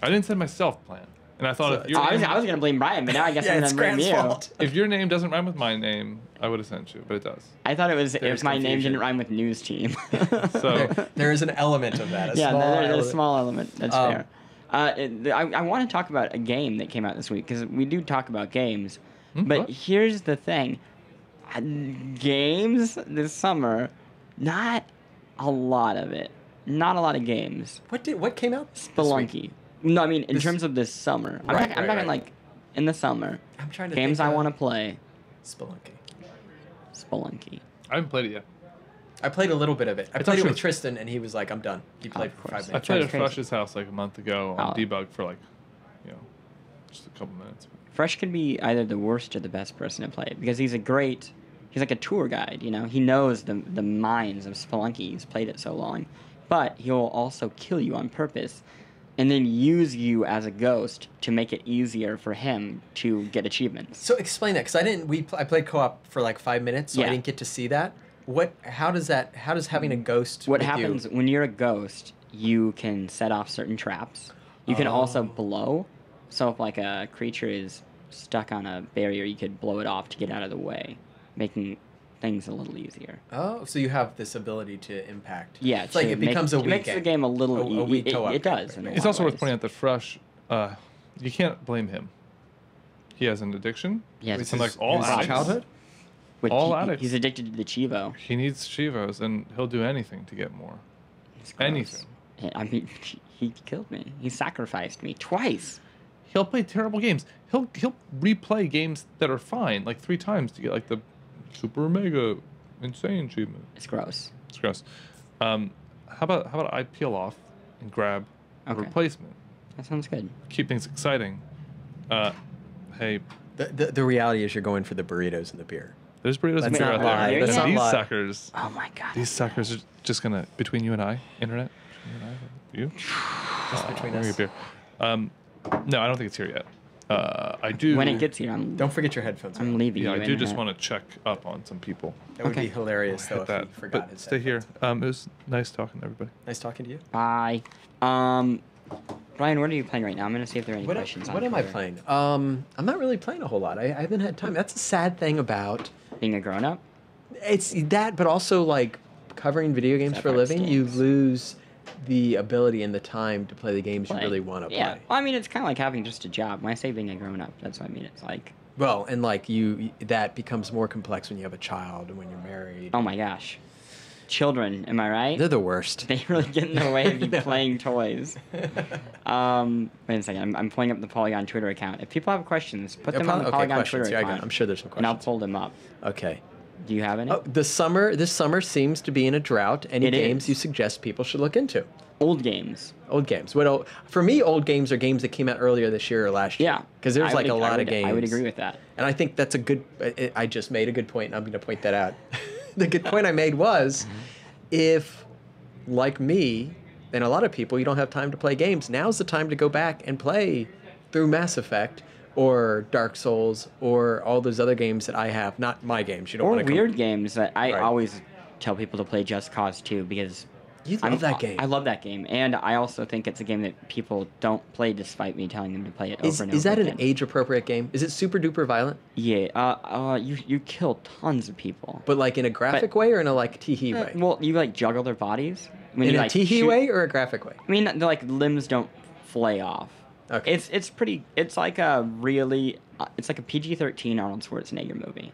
S2: I didn't send myself plan, and I thought
S3: So-
S2: if your
S1: I was
S2: name,
S1: going to blame Brian, but now I guess
S3: Yeah,
S1: I'm
S3: it's
S1: going to blame
S3: Grant's
S1: you.
S3: fault.
S2: if your name doesn't rhyme with my name, I would have sent you, but it does.
S1: I thought it was
S3: There's
S1: if my name
S3: confusion.
S1: didn't rhyme with news team.
S2: So
S3: There is an element of that.
S1: yeah, there's a
S3: element.
S1: small element. That's
S3: Um,
S1: fair. I want to talk about a game that came out this week because we do talk about games. But
S2: what?
S1: here's the thing. Games this summer, not a lot of it. Not a lot of games.
S3: What came out? this week?
S1: Spelunky. No, I mean in
S3: This-
S1: terms of this summer. I'm
S3: Right,
S1: talking, I'm
S3: right,
S1: talking
S3: right.
S1: like in the summer.
S3: I'm trying to
S1: Games
S3: think,
S1: I want to play.
S3: Spelunky.
S1: Spelunky.
S2: I haven't played it yet.
S3: I played a little bit of it. I
S2: It's
S3: played it
S2: actually-
S3: with Tristan, and he was like, "I'm done." He played
S1: of
S3: for 5
S1: course.
S2: I
S3: minutes.
S2: played at
S1: crazy.
S2: Fresh's house like a month ago on
S1: Oh.
S2: debug for like, just a couple minutes.
S1: Fresh could be either the worst or the best person to play it because he's like a tour guide, you know? He knows the minds of Spelunky. He's played it so long. But he'll also kill you on purpose and then use you as a ghost to make it easier for him to get achievements.
S3: So explain that, because I didn't. I played co-op for like 5 minutes, so
S1: Yeah.
S3: I didn't get to see that. How does having a ghost?
S1: What
S3: with
S1: happens
S3: You,
S1: when you're a ghost, you can set off certain traps. You can also blow. So if like a creature is stuck on a barrier, you could blow it off to get out of the way, making things a little easier.
S3: Oh, so you have this ability to impact.
S1: Yeah,
S3: it's like
S1: to
S3: it becomes a
S1: it
S3: week.
S1: makes the game a little
S3: a weak
S1: it,
S3: co-op
S1: it does.
S3: game.
S1: in a
S2: It's
S1: lot
S2: also
S1: of
S2: worth
S1: ways.
S2: pointing out that Fresh, you can't blame him. He has an addiction.
S1: Yes,
S3: Which
S2: And
S3: is
S2: like all
S3: his
S2: addicts,
S3: childhood.
S1: Which
S2: all
S1: he-
S2: addicts.
S1: He's addicted to the Chivo.
S2: he needs Chivos, and he'll do anything to get more.
S1: It's gross.
S2: Anything.
S1: Yeah, I mean, he killed me. He sacrificed me twice.
S2: He'll play terrible games. He'll replay games that are fine like 3 times to get like the super mega insane achievement.
S1: It's gross.
S2: It's gross. How about I peel off and grab a
S1: Okay.
S2: replacement?
S1: That sounds good.
S2: Keep things exciting. Hey,
S3: The reality is you're going for the burritos and the beer.
S2: there's burritos and
S3: Let's
S2: beer
S3: not
S2: out
S3: lie.
S2: there.
S1: Let's
S3: not
S2: These
S3: lie.
S2: suckers.
S1: Oh my god.
S2: These suckers are just gonna between you and I, internet. Between you and I, you.
S3: Just between
S2: Bring
S3: us.
S2: your beer. No, I don't think it's here yet. I do.
S1: When it gets here,
S3: Don't forget your headphones.
S1: I'm leaving
S2: Yeah,
S1: you.
S2: I do just
S1: internet.
S2: want to check up on some people.
S3: That would
S1: Okay.
S3: be hilarious though
S2: Hit
S3: if
S2: that.
S3: he forgot
S2: But
S3: his
S2: stay here.
S3: headphones.
S2: It was nice talking to everybody.
S3: Nice talking to you.
S1: Bye. Brian, what are you playing right now? I'm gonna see if there are any questions.
S3: What
S1: on
S3: am I
S1: Twitter.
S3: playing? I'm not really playing a whole lot. I haven't had time. That's a sad thing about
S1: Being a grown up.
S3: it's that, but also like covering video games for a
S1: Separate
S3: living, you
S1: games.
S3: lose the ability and the time to play the games you really want to
S1: Yeah.
S3: play.
S1: Well, I mean, it's kind of like having just a job. When I say being a grown up, that's what I mean. It's like,
S3: Well, and like that becomes more complex when you have a child and when you're married.
S1: oh my gosh, children. Am I right?
S3: They're the worst.
S1: They really get in the way of you
S3: No.
S1: playing toys. Wait a second. I'm pulling up the Polygon Twitter account. If people have questions, put them on the
S3: Okay,
S1: Polygon
S3: questions.
S1: Twitter
S3: Yeah, I got it.
S1: account.
S3: I'm sure there's some
S1: And I'll
S3: questions.
S1: pull them up.
S3: Okay.
S1: Do you have any?
S3: Oh, this summer seems to be in a drought. Any
S1: It
S3: games
S1: is.
S3: you suggest people should look into?
S1: Old games.
S3: Old games. For me, old games are games that came out earlier this year or last year.
S1: Yeah.
S3: Because there's
S1: I
S3: like
S1: would-
S3: a lot
S1: I would-
S3: of games.
S1: I would agree with that.
S3: And I think that's a good. I just made a good point, and I'm going to point that out. The good point I made was, if, like me, and a lot of people, you don't have time to play games, now's the time to go back and play through Mass Effect or Dark Souls or all those other games that I have. Not my games. You don't
S1: Or
S3: want to
S1: weird games that I
S3: Right.
S1: always tell people to play Just Cause 2 because
S3: You love that game.
S1: I love that game, and I also think it's a game that people don't play despite me telling them to play it over and over
S3: Is that
S1: again.
S3: an age-appropriate game? Is it super duper violent?
S1: Yeah, you kill tons of people.
S3: But like in a graphic way or in a like tee-hee way?
S1: Well, you like juggle their bodies. When
S3: In
S1: you,
S3: a
S1: like,
S3: tee-hee
S1: shoot-
S3: way or a graphic way?
S1: I mean, the like limbs don't flay off.
S3: Okay.
S1: It's pretty. It's like a really. It's like a PG-13 Arnold Schwarzenegger movie.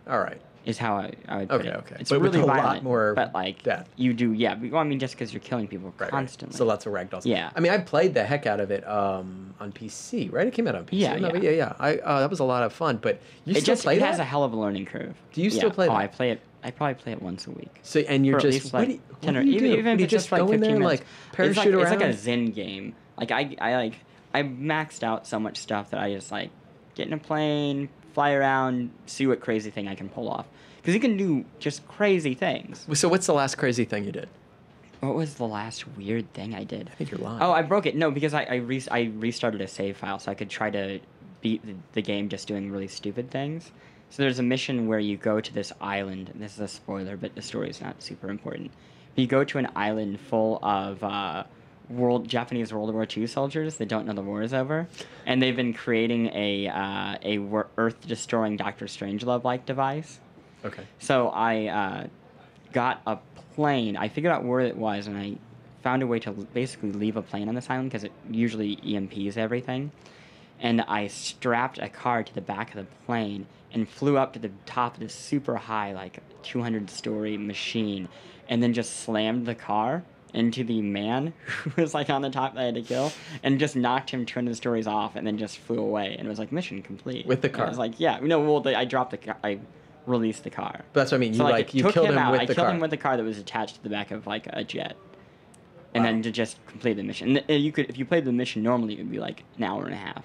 S3: All right.
S1: Is how I would put it.
S3: Okay.
S1: It's
S3: But with
S1: really
S3: a lot
S1: violent,
S3: more
S1: but like
S3: death.
S1: you do, yeah. Well, I mean, just because you're killing people
S3: Right.
S1: constantly.
S3: So lots of ragdolls.
S1: Yeah.
S3: I mean, I played the heck out of it on PC, right? It came out on PC.
S1: Yeah,
S3: No,
S1: yeah.
S3: yeah. That was a lot of fun. But you
S1: It
S3: still
S1: just
S3: play
S1: it
S3: that?
S1: has a hell of a learning curve.
S3: Do you still play
S1: Oh,
S3: that?
S1: I play it. I probably play it once a week.
S3: So and you're
S1: For at
S3: just
S1: least,
S3: what
S1: like,
S3: do you,
S1: 10
S3: what
S1: or
S3: do you do?
S1: even
S3: What
S1: if
S3: do you
S1: it's
S3: just
S1: like
S3: go in
S1: 15
S3: there and
S1: minutes.
S3: like parachute
S1: It's
S3: around?
S1: like a Zen game. Like I maxed out so much stuff that I just like get in a plane, fly around, see what crazy thing I can pull off. Because you can do just crazy things.
S3: So what's the last crazy thing you did?
S1: What was the last weird thing I did?
S3: I think you're lying.
S1: Oh, I broke it. No, because I restarted a save file so I could try to beat the game just doing really stupid things. So there's a mission where you go to this island. And this is a spoiler, but the story is not super important. You go to an island full of Japanese World War II soldiers that don't know the war is over, and they've been creating a Earth-destroying Doctor Strangelove-like device.
S3: Okay.
S1: So I got a plane. I figured out where it was, and I found a way to basically leave a plane on this island because it usually EMPs everything. And I strapped a car to the back of the plane and flew up to the top of this super high, like 200-story machine, and then just slammed the car into the man who was like on the top that I had to kill, and just knocked him 200 stories off, and then just flew away. And it was like mission complete.
S3: With the
S1: And
S3: car?
S1: I was like, yeah, no, well, I dropped the car. I released the car.
S3: But that's what I mean.
S1: So,
S3: You
S1: it took
S3: killed him
S1: out.
S3: with
S1: I
S3: the
S1: killed
S3: car.
S1: him with the car that was attached to the back of like a jet, and
S3: Wow.
S1: then to just complete the mission. And you could, if you played the mission normally, it would be like an hour and a half.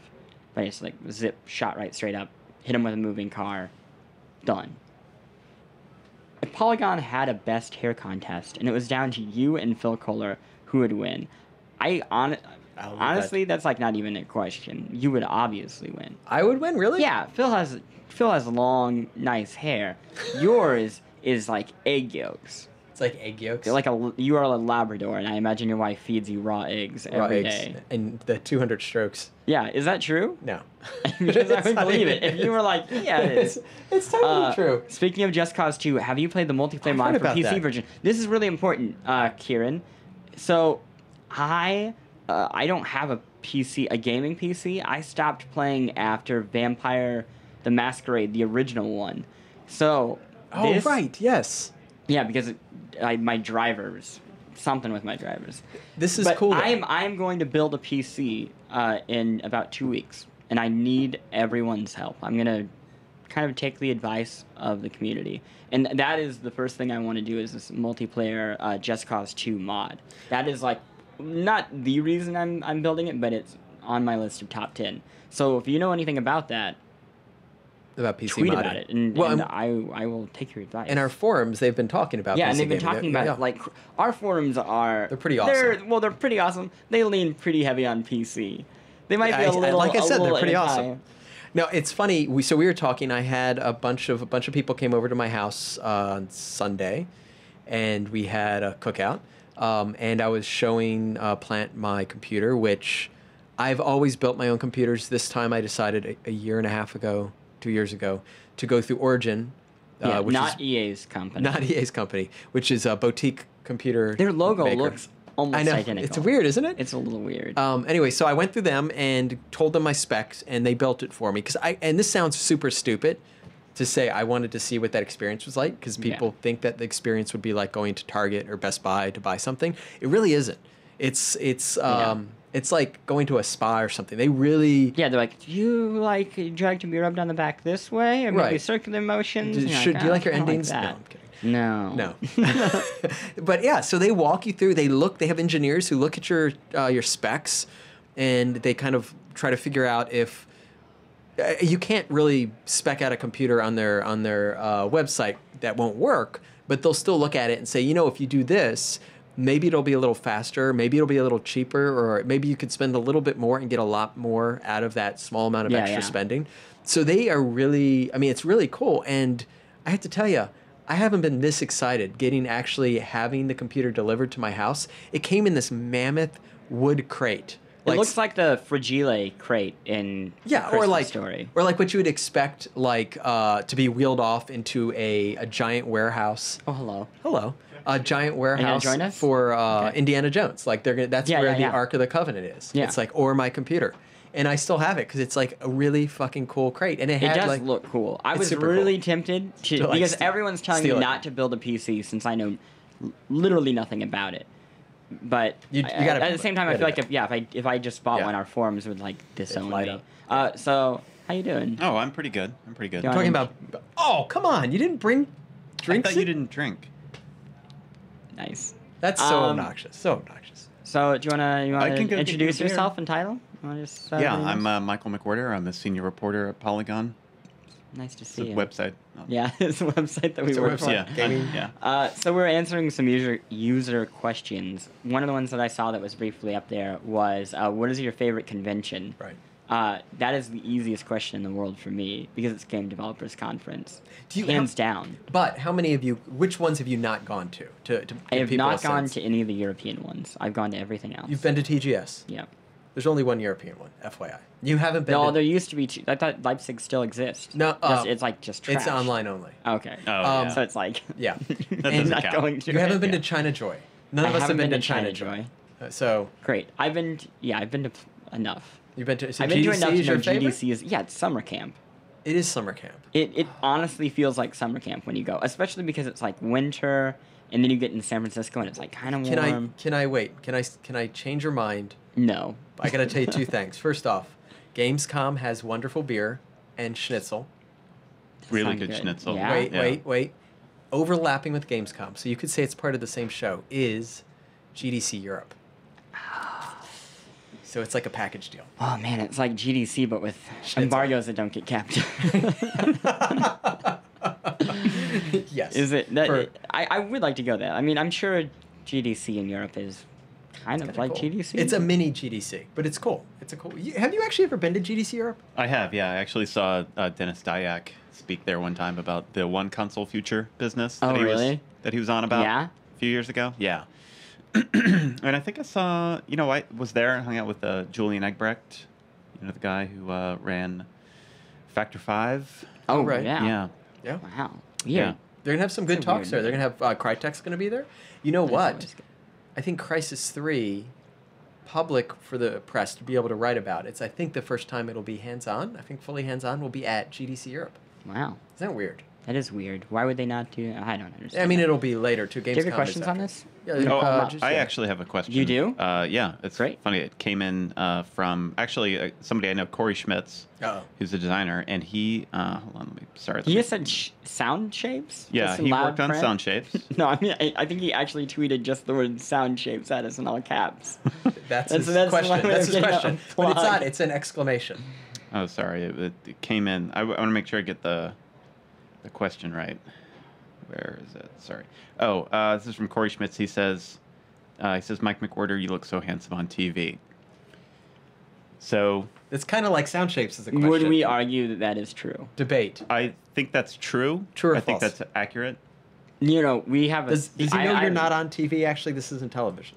S1: But I just like zip, shot right straight up, hit him with a moving car, done. If Polygon had a best hair contest and it was down to you and Phil Kohler who would win, honestly, that's like not even a question. You would obviously win.
S3: I would win, really?
S1: Yeah, Phil has long, nice hair. Yours is like egg yolks.
S3: It's like egg yolks.
S1: You are a Labrador, and I imagine your wife feeds you raw eggs
S3: raw
S1: every
S3: eggs
S1: day.
S3: and the 200 strokes.
S1: Yeah, is that true?
S3: No.
S1: Because I
S3: It's
S1: would
S3: not
S1: believe
S3: even-
S1: it. If you were like, yeah, it is.
S3: It's totally true.
S1: Speaking of Just Cause 2, have you played the multiplayer
S3: I've
S1: mod
S3: heard
S1: for
S3: about
S1: PC
S3: that.
S1: version? This is really important, Kieran. So, I don't have a gaming PC. I stopped playing after Vampire the Masquerade, the original one. So,
S3: Oh,
S1: this,
S3: right. Yes.
S1: Yeah, because my drivers, something with my drivers.
S3: This is
S1: But
S3: cool. though.
S1: I'm going to build a PC in about 2 weeks, and I need everyone's help. I'm going to kind of take the advice of the community. And that is the first thing I want to do is this multiplayer Just Cause 2 mod. That is like not the reason I'm building it, but it's on my list of top 10. So if you know anything about that,
S3: About PC
S1: tweet
S3: modding.
S1: about it, and I will take your advice.
S3: In our forums, they've been talking about
S1: Yeah,
S3: PC
S1: and they've been
S3: gaming.
S1: talking
S3: Yeah,
S1: about
S3: yeah.
S1: like our forums are.
S3: They're pretty awesome.
S1: They're pretty awesome. They lean pretty heavy on PC. They might be a little.
S3: like I said, they're pretty
S1: anti-
S3: awesome. No, it's funny. We were talking. I had a bunch of people came over to my house on Sunday, and we had a cookout. And I was showing Plante my computer, which I've always built my own computers. This time, I decided a year and a half ago, 2 years ago, to go through Origin,
S1: Yeah,
S3: which
S1: not
S3: is
S1: EA's company.
S3: not EA's company, which is a boutique computer.
S1: Their logo
S3: maker.
S1: looks almost
S3: I know
S1: identical.
S3: it's weird, isn't it?
S1: It's a little weird.
S3: Anyway, so I went through them and told them my specs, and they built it for me. And this sounds super stupid to say I wanted to see what that experience was like, because people think that the experience would be like going to Target or Best Buy to buy something. It really isn't. It's like going to a spa or something. They really
S1: Yeah, they're like, do you like drag to be rubbed on the back this way, or maybe
S3: Right.
S1: circular motions? And you're
S3: do you like your
S1: "Oh, I don't
S3: endings?
S1: that."
S3: No, I'm kidding.
S1: No.
S3: No. But yeah, so they walk you through. They have engineers who look at your specs, and they kind of try to figure out if you can't really spec out a computer on their website that won't work, but they'll still look at it and say, if you do this, maybe it'll be a little faster, maybe it'll be a little cheaper, or maybe you could spend a little bit more and get a lot more out of that small amount of extra spending. So they are really, it's really cool. And I have to tell you, I haven't been this excited having the computer delivered to my house. It came in this mammoth wood crate.
S1: It looks like the Fragile crate in
S3: yeah,
S1: the Christmas
S3: or like
S1: Story.
S3: or like what you would expect to be wheeled off into a giant warehouse.
S1: Oh, hello.
S3: Hello. A giant warehouse
S1: join us?
S3: for Indiana Jones. Like that's
S1: Yeah,
S3: where
S1: yeah,
S3: the
S1: yeah.
S3: Ark of the Covenant is.
S1: Yeah.
S3: It's like, or my computer. And I still have it because it's like a really fucking cool crate. And it
S1: It
S3: had
S1: does
S3: like
S1: look cool. I
S3: it's
S1: was
S3: super
S1: really
S3: cool.
S1: tempted to
S3: like,
S1: because
S3: steal-
S1: everyone's telling me
S3: steal it.
S1: not to build a PC since I know literally nothing about it. But
S3: You gotta
S1: at
S3: build
S1: the
S3: it.
S1: same time,
S3: You
S1: I feel
S3: gotta
S1: like if I just bought
S3: Yeah.
S1: one, our forums would like disown
S3: light
S1: me.
S3: up.
S1: So how you doing?
S5: Oh, I'm pretty good. I'm pretty good.
S1: Do you
S3: talking
S1: wanna-
S3: about. Oh, come on! You didn't bring
S5: I
S3: drinks.
S5: thought you
S3: in?
S5: didn't drink.
S1: Nice.
S3: That's so
S1: Um,
S3: obnoxious. So obnoxious.
S1: So do you
S5: I
S1: wanna
S5: can go get
S1: introduce
S5: you a beer.
S1: yourself and title? You wanna just,
S5: Yeah,
S1: let me
S5: I'm
S1: know?
S5: Michael McWhertor. I'm a senior reporter at Polygon.
S1: Nice to
S5: It's
S1: see
S5: a
S1: you.
S5: website.
S1: Yeah, it's a website that we
S3: It's a
S1: work for.
S3: website.
S5: Yeah.
S3: Gaming.
S5: Yeah.
S1: So we're answering some user questions. One of the ones that I saw that was briefly up there was, what is your favorite convention?
S3: Right.
S1: That is the easiest question in the world for me because it's Game Developers Conference,
S3: Do you
S1: hands down.
S3: But how many of you? Which ones have you not gone to? To
S1: I
S3: give
S1: have
S3: people a
S1: not gone
S3: sense?
S1: to any of the European ones. I've gone to everything else.
S3: You've been to TGS.
S1: Yeah.
S3: There's only one European one, FYI. You haven't been.
S1: No,
S3: to,
S1: there used to be two. I thought Leipzig still exists.
S3: No,
S1: it's like just trash.
S3: It's online only.
S1: Okay.
S5: Oh,
S3: Um,
S5: yeah.
S1: So it's like
S3: Yeah.
S5: That
S1: I'm
S5: doesn't
S1: not
S5: count.
S1: going to.
S3: You haven't
S1: it.
S3: been
S1: Yeah.
S3: to China Joy. None
S1: I
S3: of us have
S1: haven't
S3: been to China
S1: Joy.
S3: So
S1: Great. I've been to enough.
S3: you've been to. So
S1: I've been to
S3: GDC
S1: enough
S3: is
S1: to know
S3: your favorite?
S1: GDC is it's summer camp.
S3: It is summer camp.
S1: It honestly feels like summer camp when you go, especially because it's like winter, and then you get in San Francisco and it's like kind of warm.
S3: Can I wait? Can I change your mind?
S1: No.
S3: I gotta tell you two things. First off, Gamescom has wonderful beer and schnitzel.
S5: Really
S1: Sounds
S5: good
S1: good.
S5: schnitzel.
S1: Yeah.
S3: Wait. Overlapping with Gamescom, so you could say it's part of the same show, is GDC Europe. So it's like a package deal.
S1: Oh man, it's like GDC but with
S3: Schnitzel.
S1: embargoes that don't get kept.
S3: Yes.
S1: Is it that?
S3: For-
S1: I would like to go there. I mean, I'm sure GDC in Europe is kind of
S3: Kinda
S1: like
S3: cool.
S1: GDC.
S3: It's a mini GDC, but it's cool. It's a cool. Have you actually ever been to GDC Europe?
S5: I have, yeah. I actually saw Dennis Dyack speak there one time about the one console future business
S1: Oh,
S5: that
S1: really?
S5: he was on about
S1: Yeah?
S5: a few years ago. Yeah. And I think I saw, I was there and hung out with Julian Egbrecht, the guy who ran Factor 5.
S1: Oh
S3: right.
S1: yeah.
S5: Yeah.
S3: Yeah.
S1: Wow. Weird.
S5: Yeah.
S3: They're gonna have some good
S1: That's a
S3: talks
S1: weird
S3: there. They're gonna have Crytek's gonna be there. You know
S1: That's
S3: what?
S1: always good.
S3: I think Crisis 3, public for the press to be able to write about. It's I think the first time it'll be hands-on. I think fully hands-on will be at GDC Europe.
S1: Wow.
S3: Isn't that weird?
S1: That is weird. Why would they not do? I don't understand.
S3: I mean,
S1: that.
S3: it'll be later too. Gamescom.
S1: Do you have any
S3: is
S1: questions on
S3: after.
S1: this?
S3: Yeah.
S5: Oh, I
S3: yeah.
S5: actually have a question.
S1: You do?
S5: Yeah, it's
S1: Great.
S5: funny. It came in from actually somebody I know, Corey Schmitz,
S3: Uh-oh.
S5: who's a designer, and he hold on, let me sorry.
S1: He just said sound shapes.
S5: Yeah,
S1: Just in
S5: he
S1: loud
S5: worked on
S1: print?
S5: sound shapes.
S1: No, I mean I think he actually tweeted just the word sound shapes at us in all caps.
S3: That's
S1: That's-
S3: his
S1: that's
S3: question.
S1: one way
S3: That's
S1: of
S3: his
S1: getting a
S3: question. But it's
S1: plug.
S3: not. It's an exclamation.
S5: Oh, sorry, it came in. I want to make sure I get the question right. Where is it? Sorry. Oh, this is from Corey Schmitz. He says, Mike McWhertor, you look so handsome on TV. So
S3: It's kind of like sound shapes as a question.
S1: Would we argue that that is true?
S3: Debate.
S5: I think that's true.
S3: True or
S5: I think
S3: false?
S5: that's accurate.
S1: We have a.
S3: Does he know you're not on TV? Actually, this isn't television.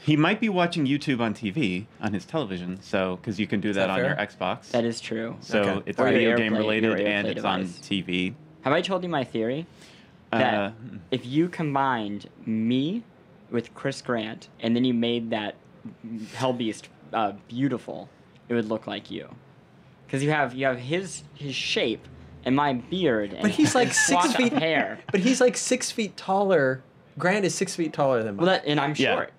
S5: He might be watching YouTube on TV on his television, so because you can do that,
S3: that
S5: on
S3: fair?
S5: your Xbox.
S1: That is true.
S5: So
S3: Okay.
S5: it's
S1: Or your
S5: video
S1: AirPlay-
S5: game related
S1: your
S5: and
S1: AirPlay
S5: it's on
S1: device.
S5: TV.
S1: Have I told you my theory? That if you combined me with Chris Grant and then you made that Hellbeast beautiful, it would look like you. Because you have his shape and my beard and
S3: But he's like 6
S1: swath of
S3: feet.
S1: hair.
S3: But he's like 6 feet taller. Grant is 6 feet taller than Mike.
S1: Well, and I'm
S5: Yeah.
S1: short.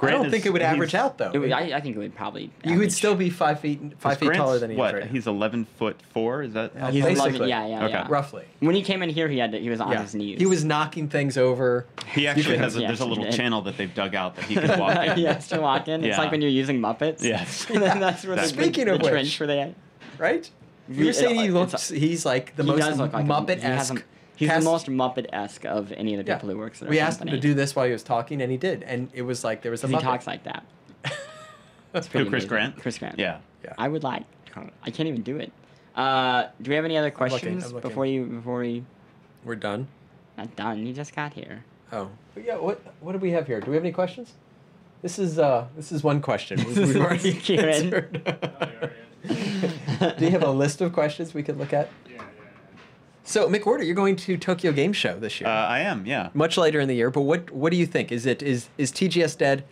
S3: I don't think it would average out though.
S1: I think it would probably.
S3: You would
S1: average.
S3: still be 5 feet
S5: Grant's
S3: taller than he is
S5: what?
S3: right now.
S5: He's 11'4". Is that?
S3: Yeah,
S1: He's
S3: basically.
S1: 11, yeah.
S5: Okay.
S3: Roughly.
S1: When he came in here, he was on
S3: Yeah.
S1: his knees.
S3: He was knocking things over.
S5: He actually has.
S1: Yeah,
S5: There's a
S1: he
S5: little
S1: did.
S5: channel that they've dug out that he can walk in.
S1: He has to walk in. It's
S5: Yeah.
S1: like when you're using Muppets.
S5: Yes.
S1: And then that's where
S3: Speaking
S1: the
S3: of which-
S1: trench for the.
S3: Right? You were saying he looks. He's like the
S1: He
S3: most
S1: does look like
S3: Muppet-esque.
S1: He's
S3: cast-
S1: the most Muppet-esque of any of the
S3: Yeah.
S1: people who works at our
S3: We asked him
S1: company.
S3: to do this while he was talking, and he did. And it was like there was a
S1: 'Cause
S3: Muppet.
S1: he talks like that.
S3: That's
S1: Pretty
S5: Who, Chris
S1: amazing.
S5: Grant?
S1: Chris Grant.
S5: Yeah.
S3: Yeah.
S1: I would like. I can't even do it. Do we have any other questions
S3: I'm looking.
S1: before we?
S3: We're done.
S1: Not done. You just got here.
S3: Oh, but yeah. What do we have here? Do we have any questions? This is one question. We've already
S1: Kieran.
S3: answered. Do you have a list of questions we could look at?
S4: Yeah.
S3: So, McWhertor, you're going to Tokyo Game Show this year.
S5: I am, yeah.
S3: Much later in the year, but what do you think? Is TGS dead?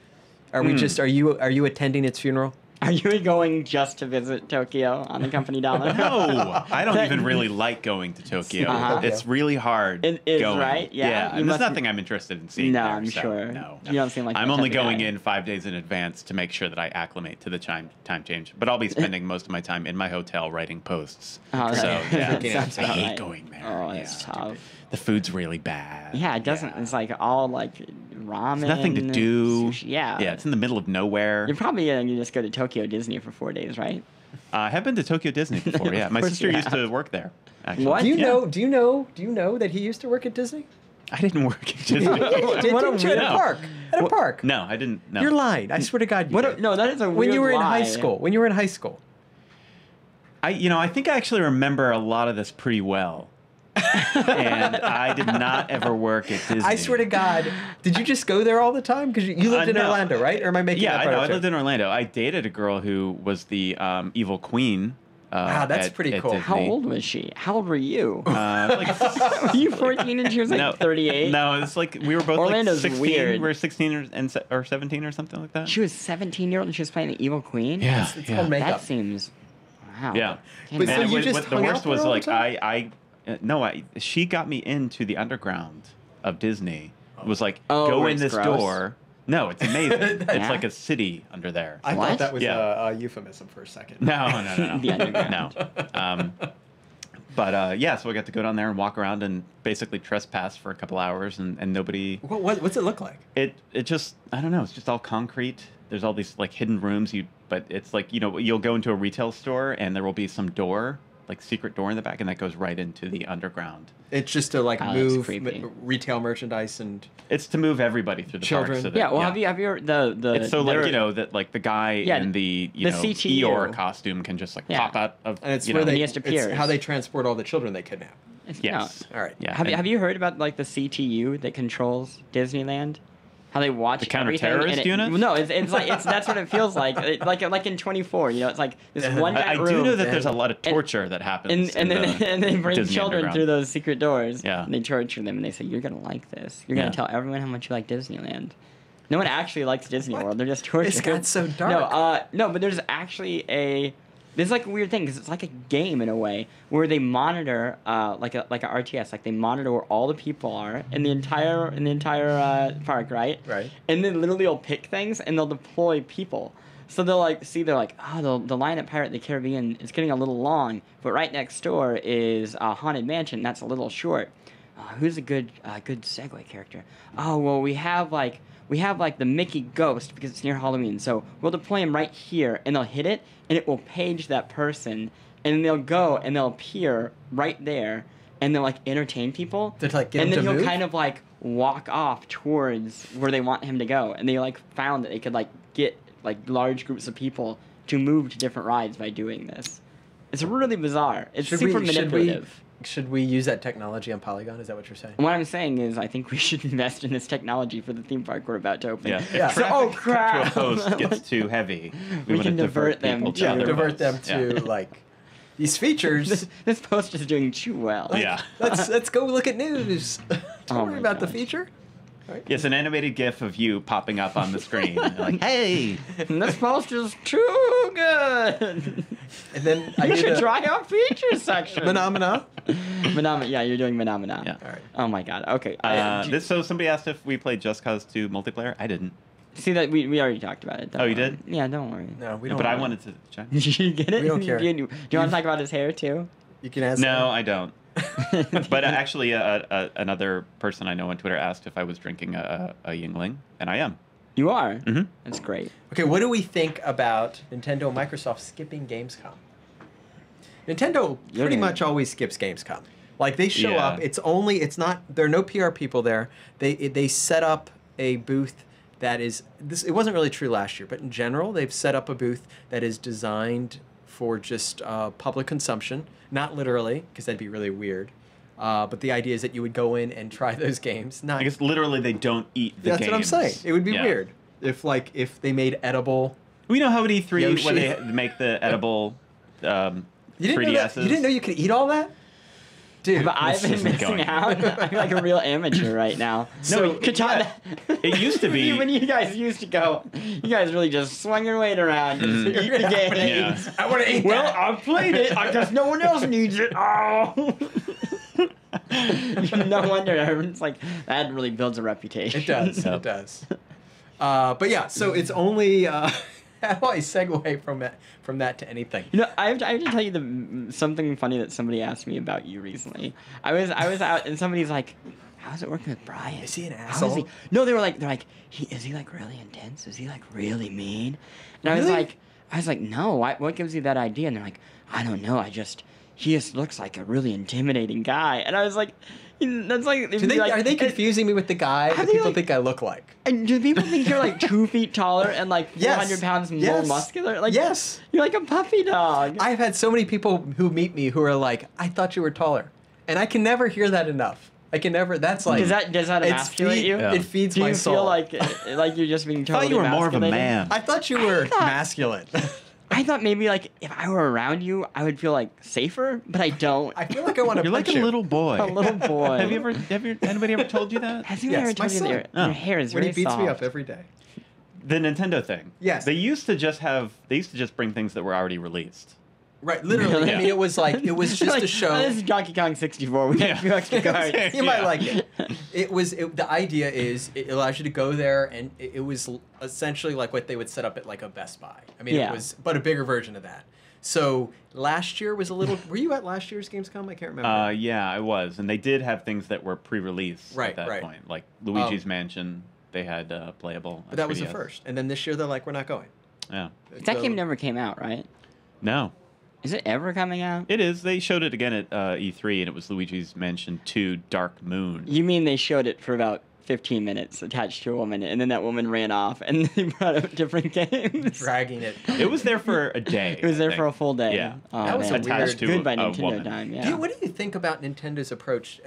S3: Are we just are you attending its funeral?
S1: Are you going just to visit Tokyo on the company dollar?
S5: No, I don't even really like going to Tokyo.
S1: Uh-huh.
S5: It's really hard.
S1: It is,
S5: going.
S1: right? Yeah, you
S5: and there's
S1: must-
S5: nothing I'm interested in seeing.
S1: No,
S5: there,
S1: I'm
S5: so,
S1: sure.
S5: No,
S1: You don't seem like
S5: I'm
S1: that
S5: only
S1: type of
S5: going
S1: guy.
S5: in 5 days in advance to make sure that I acclimate to the time change. But I'll be spending most of my time in my hotel writing posts.
S1: Oh,
S5: so
S1: right.
S5: yeah,
S1: Sounds
S5: I
S1: about
S5: hate
S1: right.
S5: going there.
S1: Oh, that's
S5: Yeah.
S1: tough.
S5: The food's really bad.
S1: Yeah, it doesn't. It's like all like ramen.
S5: There's nothing to do.
S1: Sushi. Yeah.
S5: Yeah, it's in the middle of nowhere.
S1: You're probably going to just go to Tokyo Disney for 4 days, right?
S5: I have been to Tokyo Disney before. Yeah, my
S1: course
S5: sister
S1: you
S5: used
S1: have.
S5: to work there. Actually.
S1: What?
S3: Do you
S5: Yeah.
S3: know that he used to work at Disney?
S5: I didn't work at Disney.
S3: Yeah, you did,
S1: What a
S3: didn't you? At a
S5: weirdo.
S3: park. At a park.
S5: No, I didn't. No.
S3: You're lying. I swear to God, you
S1: What?
S3: did.
S1: No, that is a weird
S3: When you were in
S1: lie.
S3: high school. When you were in high school.
S5: I think I actually remember a lot of this pretty well. And I did not ever work at Disney.
S3: I swear to God, did you just go there all the time? Because you lived in
S5: No.
S3: Orlando, right? Or am I making
S5: Yeah,
S3: that
S5: I
S3: part
S5: know.
S3: up
S5: I
S3: too?
S5: lived in Orlando. I dated a girl who was the evil queen.
S3: Wow, that's pretty cool.
S1: How old was she? How old were you?
S5: Like,
S1: Were you 14 and she was like 38?
S5: No, it's like we were both
S1: Orlando's
S5: like 16.
S1: weird.
S5: We were 16 or 17 or something like that.
S1: She was 17-year-old and she was playing the evil queen?
S5: Yeah,
S3: It's
S5: yeah.
S3: called makeup.
S1: That seems... Wow.
S5: Yeah.
S1: Can't
S3: But so
S1: imagine.
S3: you
S5: was,
S3: just
S5: the
S3: hung out
S5: worst
S3: there
S5: was
S3: all the
S5: like
S3: time?
S5: she got me into the underground of Disney. It was like
S1: Oh,
S5: go
S1: where
S5: in
S1: it's
S5: this
S1: gross?
S5: door. No, it's amazing. It's
S1: Yeah?
S5: like a city under there.
S3: I
S1: What?
S3: thought that was
S5: Yeah.
S3: a euphemism for a second.
S5: No.
S1: The underground.
S5: No. But yeah, so I got to go down there and walk around and basically trespass for a couple hours, and nobody.
S3: What's it look like?
S5: It just, I don't know. It's just all concrete. There's all these like hidden rooms. But it's like, you'll go into a retail store and there will be some door, like secret door in the back, and that goes right into the underground.
S3: It's just to like
S1: Oh, that's
S3: move
S1: creepy.
S3: retail merchandise and
S5: It's to move everybody through the
S3: Children.
S5: park. So that,
S1: Yeah, well, have you the
S5: It's so
S1: there-
S5: like that like the guy
S1: Yeah,
S5: in the
S1: the CTU.
S5: Eeyore costume can just like
S1: Yeah.
S5: pop out of
S3: and it's
S5: you
S3: where
S5: know,
S3: they
S1: he just
S3: it's
S1: appears.
S3: how they transport all the children they kidnap.
S1: it's-
S5: yes.
S1: no.
S3: All right.
S5: Yeah.
S1: Have
S5: and-
S1: you heard about like the CTU that controls Disneyland? How they watch
S5: The
S1: everything and
S5: counter-terrorist
S1: it-
S5: unit?
S1: No, it's like that's what it feels like. Like in 24, it's like this one
S5: I
S1: giant
S5: do
S1: room.
S5: know that there's a lot of torture that happens.
S1: And then
S5: in
S1: and they bring
S5: Disney
S1: children
S5: Underground.
S1: through those secret doors.
S5: Yeah.
S1: And they torture them and they say, "You're gonna like this. You're gonna
S5: Yeah.
S1: tell everyone how much you like Disneyland." No one actually likes Disney
S3: What?
S1: World. They're just tortured.
S3: This got so dark.
S1: No, but there's actually this is like a weird thing because it's like a game in a way where they monitor like a RTS, like they monitor where all the people are in the entire park, right?
S3: Right.
S1: And then literally they'll pick things and they'll deploy people. So they're like, the line at Pirate of the Caribbean is getting a little long, but right next door is Haunted Mansion. That's a little short. Who's a good segue character? Oh well, we have like the Mickey Ghost because it's near Halloween. So we'll deploy him right here, and they'll hit it, and it will page that person, and then they'll go and they'll appear right there, and they'll like entertain people.
S3: To, like, get
S1: and
S3: him
S1: then
S3: to
S1: he'll
S3: move?
S1: kind of like walk off towards where they want him to go, and they like found that they could like get like large groups of people to move to different rides by doing this. It's really bizarre. It's super manipulative.
S3: Should we use that technology on Polygon? Is that what you're saying?
S1: What I'm saying is, I think we should invest in this technology for the theme park we're about to open.
S5: Yeah. If
S3: Yeah.
S1: So, oh crap!
S5: to a post gets too heavy,
S1: We
S5: want
S1: can
S5: to
S1: divert them
S5: people
S1: to-
S5: to other
S3: divert them
S5: posts.
S3: to
S5: Yeah.
S3: like these features.
S1: This post is doing too well.
S5: Yeah.
S3: Let's go look at news. Don't
S1: Oh
S3: worry
S1: my
S3: about the
S1: gosh.
S3: feature. Right?
S5: Yes, an animated GIF of you popping up on the screen. Like, hey,
S1: This post is too good.
S3: And then I
S1: You
S3: did
S1: should
S3: a
S1: try our features section.
S3: phenomena.
S1: Yeah, you're doing Phenomena.
S5: Yeah.
S3: All right.
S1: Oh my god. Okay.
S5: so somebody asked if we played Just Cause 2 multiplayer. I didn't.
S1: See that we already talked about it. Don't
S5: Oh, you
S1: worry.
S5: did?
S1: Yeah, don't worry.
S3: No, we don't.
S5: But I
S3: want-
S5: wanted to check.
S1: Did you get it?
S3: We don't care.
S1: Do you want to talk about his hair too?
S3: You can ask.
S5: No, I don't. But actually, another person I know on Twitter asked if I was drinking a Yingling, and I am.
S1: You are.
S5: Mhm.
S1: That's great.
S3: Okay, what do we think about Nintendo and Microsoft skipping Gamescom? Nintendo
S1: You're
S3: pretty
S1: gonna-
S3: much always skips Gamescom. Like they show
S5: Yeah.
S3: up, it's not there are no PR people there. They set up a booth that is this. It wasn't really true last year, but in general, they've set up a booth that is designed for just public consumption, not literally, because that'd be really weird. But the idea is that you would go in and try those games. Not
S5: I guess literally they don't eat the
S3: that's
S5: games.
S3: what I'm saying. It would be
S5: Yeah.
S3: weird if they made edible.
S5: We know how at E3
S3: Yoshi.
S5: when they make the edible
S3: You didn't
S5: 3DSs.
S3: know that? You didn't know you could eat all that, dude.
S1: But I've been
S5: isn't
S1: missing
S5: going
S1: out. I'm like a real amateur right now.
S5: No,
S1: Katana.
S5: It used to be-
S1: when you guys used to go. You guys really just swung your weight around and eat the games.
S5: Yeah.
S3: I want to eat
S1: Well,
S3: that.
S1: I played it. I guess no one else needs it. Oh. No wonder everyone's like that really builds a reputation.
S3: It does.
S5: Yep.
S3: It does. But yeah, so it's only. How do I segue from that to anything?
S1: You know, I have to tell you something funny that somebody asked me about you recently. I was out and somebody's like, "How's it working with Brian?
S3: Is he an
S1: How is
S3: asshole?"
S1: he?" No, they're like, is he like really intense? Is he like really mean? And
S3: Really?
S1: I was like, no. What gives you that idea? And they're like, I don't know. He just looks like a really intimidating guy. And I was like, that's like.
S3: Are they confusing me with the guy
S1: How
S3: that
S1: do you,
S3: people
S1: like-
S3: think I look like?
S1: And do people think you're like 2 feet taller and like 400
S3: Yes.
S1: pounds more
S3: Yes.
S1: muscular? Like,
S3: Yes.
S1: You're like a puppy dog.
S3: I've had so many people who meet me who are like, "I thought you were taller," and I can never hear that enough. I can never. That's like
S1: does that
S3: it's
S1: emasculate you?
S5: Yeah.
S3: It feeds
S1: Do you
S3: my soul.
S1: feel like you're just being
S5: I
S1: totally
S5: thought you were more of a
S1: emasculated?
S5: man.
S3: I thought you were
S1: thought-
S3: masculine.
S1: I thought maybe like if I were around you, I would feel like safer, but I don't.
S3: I feel like I want to
S5: You're like
S3: punch
S5: a
S3: you.
S5: little boy.
S1: A little boy.
S5: Have anybody ever told you that?
S1: Has anyone
S3: Yes,
S1: ever
S3: my
S1: told you that your,
S3: son.
S5: Oh.
S1: your hair is
S3: when
S1: very
S3: he beats
S1: soft?
S3: me up every day.
S5: The Nintendo thing.
S3: Yes.
S5: They used to just bring things that were already released.
S3: Right, literally.
S1: Really?
S3: I mean, it was just
S1: Like,
S3: a show.
S1: "Oh, this is Donkey Kong 64. We have a few extra cards.
S3: You might
S5: Yeah.
S3: like it. The idea is it allows you to go there, and it was essentially like what they would set up at like a Best Buy. I mean,
S1: Yeah.
S3: it was, but a bigger version of that. So last year was a little. Were you at last year's Gamescom? I can't remember.
S5: Yeah, I was, and they did have things that were pre-release
S3: Right,
S5: at that
S3: right.
S5: point, like Luigi's Mansion. They had playable.
S3: But that was the
S5: 3DS.
S3: first, and then this year they're like, we're not going.
S5: Yeah.
S1: That
S3: So-
S1: game never came out, right?
S5: No,
S1: Is it ever coming out?
S5: it is. They showed it again at E3, and it was Luigi's Mansion 2: Dark Moon.
S1: You mean they showed it for about 15 minutes attached to a woman, and then that woman ran off, and they brought out different games?
S3: dragging it.
S5: It was there for a day.
S1: It was there
S5: I
S1: for a
S5: think.
S1: full day.
S5: Yeah.
S1: Oh,
S3: That was
S1: man.
S3: a
S5: Attached
S3: weird-
S5: to
S1: Good by
S5: a
S1: Nintendo
S5: woman.
S1: time, yeah.
S3: Dude, what do you think about Nintendo's approach?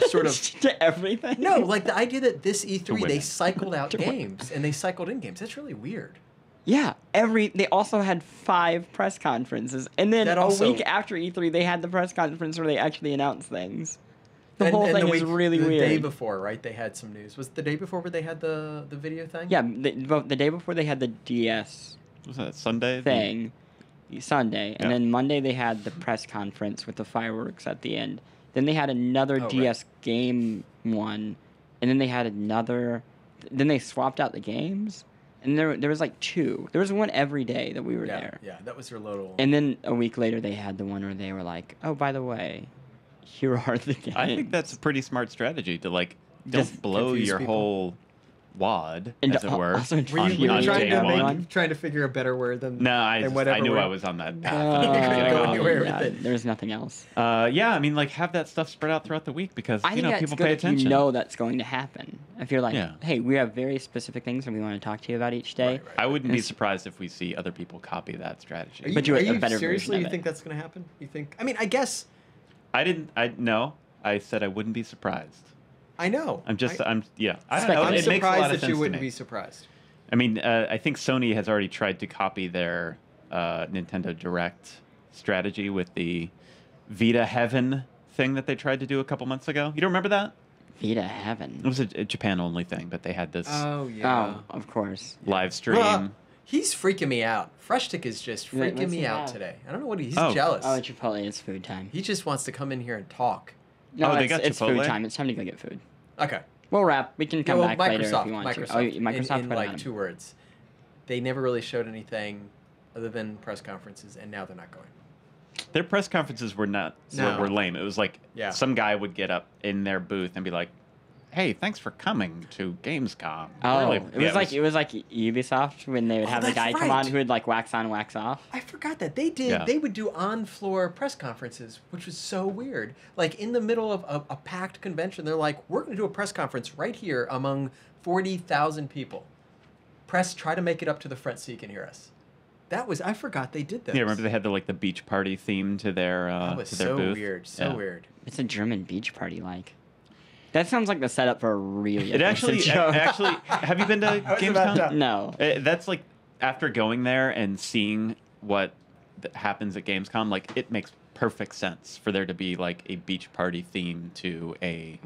S3: Sort of.
S1: to everything?
S3: No, like the idea that this E3 they
S5: women.
S3: cycled out
S1: To women.
S3: games and they cycled in games. That's really weird.
S1: Yeah, they also had 5 press conferences, and then
S3: That
S1: a
S3: also-
S1: week after E3, they had the press conference where they actually announced things. The
S3: And-
S1: whole
S3: and
S1: thing
S3: the
S1: is
S3: week-
S1: really
S3: the
S1: weird.
S3: day before, right? They had some news. Was it the day before where they had the video thing?
S1: Yeah, the day before they had the DS
S5: Was that Sunday?
S1: thing, Sunday, and
S5: Yeah.
S1: then Monday they had the press conference with the fireworks at the end. Then they had another
S3: Oh,
S1: DS game one, and then they had another. Then they swapped out the games, and there was like 2. There was one every day that we were
S3: yeah,
S1: there.
S3: yeah. That was their little.
S1: And then a week later, they had the one where they were like, "Oh, by the way, here are the games."
S5: I think that's a pretty smart strategy to like
S1: Just
S5: don't blow
S3: confuse
S5: your
S3: people.
S5: whole wad,
S1: And
S5: as it were.
S1: also
S3: were
S5: on-
S3: you,
S5: on
S3: trying
S5: day
S3: to
S5: one.
S3: trying to figure a better word than
S5: No,
S3: than whatever
S5: I knew
S3: word?
S5: I was on that path.
S3: You couldn't go anywhere with
S1: yeah,
S3: it.
S1: there's nothing else.
S5: Yeah, I mean, like have that stuff spread out throughout the week because
S1: I think that's
S5: people
S1: good
S5: pay
S1: if
S5: attention.
S1: you know that's going to happen. If you're like,
S5: Yeah.
S1: hey, we have very specific things that we want to talk to you about each day.
S3: Right, right.
S5: I wouldn't be
S1: It's-
S5: surprised if we see other people copy that strategy.
S3: Are you,
S1: But do
S3: are
S1: a
S3: you
S1: better
S3: seriously?
S1: version
S3: You
S1: of
S3: think
S1: it.
S3: that's going to happen? You think? I mean, I guess
S5: No. I said I wouldn't be surprised.
S3: I know.
S5: I'm just. I'm. Yeah. I don't
S1: Spec-
S5: know.
S3: I'm
S5: It makes a lot
S3: surprised
S5: of
S3: that
S5: sense
S3: you
S5: to
S3: wouldn't
S5: me.
S3: be surprised.
S5: I mean, I think Sony has already tried to copy their Nintendo Direct strategy with the Vita Heaven thing that they tried to do a couple months ago. You don't remember that?
S1: Vita
S5: It
S1: Heaven.
S5: was a Japan only thing, but they had this
S3: Oh yeah.
S1: Oh, of course.
S5: live stream.
S3: Well, he's freaking me out. Freshtick is just
S1: Wait,
S3: freaking
S1: what's
S3: me
S1: he
S3: out
S1: have?
S3: today. I don't know what he's
S5: Oh.
S3: jealous.
S1: Oh, Chipotle, it's food time.
S3: He just wants to come in here and talk.
S1: No,
S5: Oh, they
S1: it's,
S5: got
S1: it's food
S5: Chipotle?
S1: time. It's time to go get food.
S3: Okay.
S1: We'll wrap. We can come
S3: well,
S1: back
S3: Microsoft,
S1: later if you want
S3: Microsoft,
S1: to. Oh, Microsoft
S3: in
S1: put it
S3: like
S1: on.
S3: 2 words. They never really showed anything other than press conferences, and now they're not going.
S5: Their press conferences were not
S3: No.
S5: were lame. It was like
S3: Yeah.
S5: some guy would get up in their booth and be like, "Hey, thanks for coming to Gamescom."
S1: Oh,
S5: Really-
S1: it
S5: yeah,
S1: was like Ubisoft when they would
S3: Oh,
S1: have the
S3: that's
S1: guy come
S3: right.
S1: on who would like wax on, wax off.
S3: I forgot that they did.
S5: Yeah.
S3: They would do on-floor press conferences, which was so weird. Like in the middle of a packed convention, they're like, "We're going to do a press conference right here among 40,000 people. Press, try to make it up to the front so you can hear us." That was I forgot they did those.
S5: Yeah, remember they had the beach party theme to their
S3: That was
S5: to their
S3: so
S5: booth.
S3: weird, so
S5: Yeah.
S3: weird.
S1: It's a German beach party, like. That sounds like the setup for a really
S5: It actually
S1: offensive joke.
S5: actually have you been to
S3: was about
S5: Gamescom?
S3: to-
S1: No.
S5: That's like after going there and seeing what happens at Gamescom, like it makes perfect sense for there to be like a beach party theme to a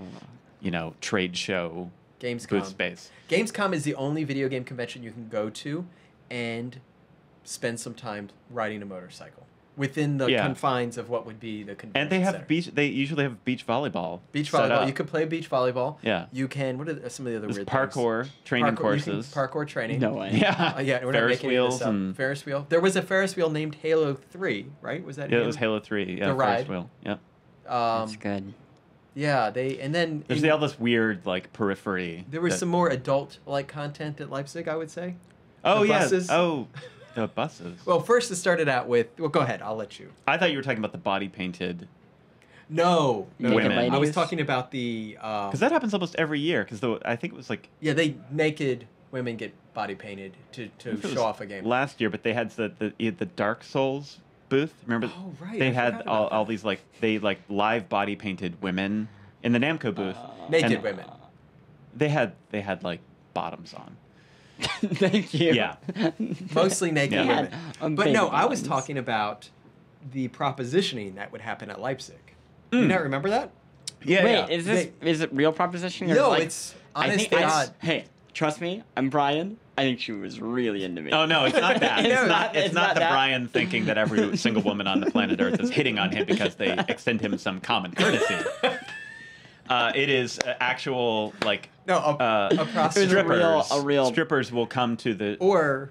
S5: trade show
S3: Gamescom.
S5: booth space.
S3: Gamescom is the only video game convention you can go to and spend some time riding a motorcycle within the
S5: Yeah.
S3: confines of what would be the convention
S5: And they have
S3: center.
S5: beach. They usually have beach volleyball.
S3: Beach
S5: set
S3: volleyball.
S5: up.
S3: You could play beach volleyball.
S5: Yeah.
S3: You can. What are some of the other
S5: There's
S3: weird
S5: parkour
S3: things?
S5: training
S3: You can
S5: courses.
S3: parkour training.
S1: No way.
S5: Yeah.
S3: Yeah, we're not
S5: Ferris
S3: making any of
S5: wheels
S3: this up.
S5: and
S3: Ferris wheel. There was a Ferris wheel named Halo 3, right? Was that?
S5: yeah, it was Halo 3. Yeah,
S3: The
S5: Ferris
S3: ride.
S5: wheel. Yeah.
S1: That's good.
S3: Yeah, and then
S5: There's all this weird like periphery.
S3: there was
S5: that-
S3: some more adult like content at Leipzig, I would say.
S5: Oh
S3: the
S5: yeah.
S3: buses.
S5: Oh, the buses.
S3: Well, first it started out with. Well, go ahead. I'll let you.
S5: I thought you were talking about the body painted.
S3: No,
S1: Naked
S5: Women.
S3: I was
S1: ladies?
S3: talking about the.
S5: Because that happens almost every year. Because I think it was like
S3: Yeah, they naked women get body painted to
S5: I think it
S3: show
S5: was
S3: off a game.
S5: last year, but they had the Dark Souls booth. Remember?
S3: Oh, right,
S5: They
S3: I
S5: had
S3: forgot
S5: all,
S3: about
S5: all
S3: that.
S5: these like live body painted women in the Namco booth.
S3: Naked
S5: and
S3: women.
S5: They had like bottoms on.
S1: Thank you.
S5: Yeah.
S3: Mostly naked
S5: Yeah.
S3: women.
S1: Yeah,
S3: But no,
S1: baby
S3: I was
S1: ones.
S3: talking about the propositioning that would happen at Leipzig. You not remember that?
S5: Yeah.
S1: Wait,
S5: yeah.
S1: is it real proposition? Or
S3: No,
S1: like,
S3: it's
S1: I
S3: honest
S1: think
S3: to
S1: I-
S3: God.
S1: Hey, trust me, I'm Brian. I think she was really into me.
S5: Oh no, it's not that.
S1: It's
S5: it's
S1: not-
S5: not. It's
S1: it's
S5: not
S1: not
S5: the
S1: that.
S5: Brian thinking that every single woman on the planet Earth is hitting on him because they extend him some common courtesy. It is actual like
S3: No, a
S1: It was
S3: prostitute.
S5: strippers.
S1: a real-
S5: strippers will come to the.
S3: Or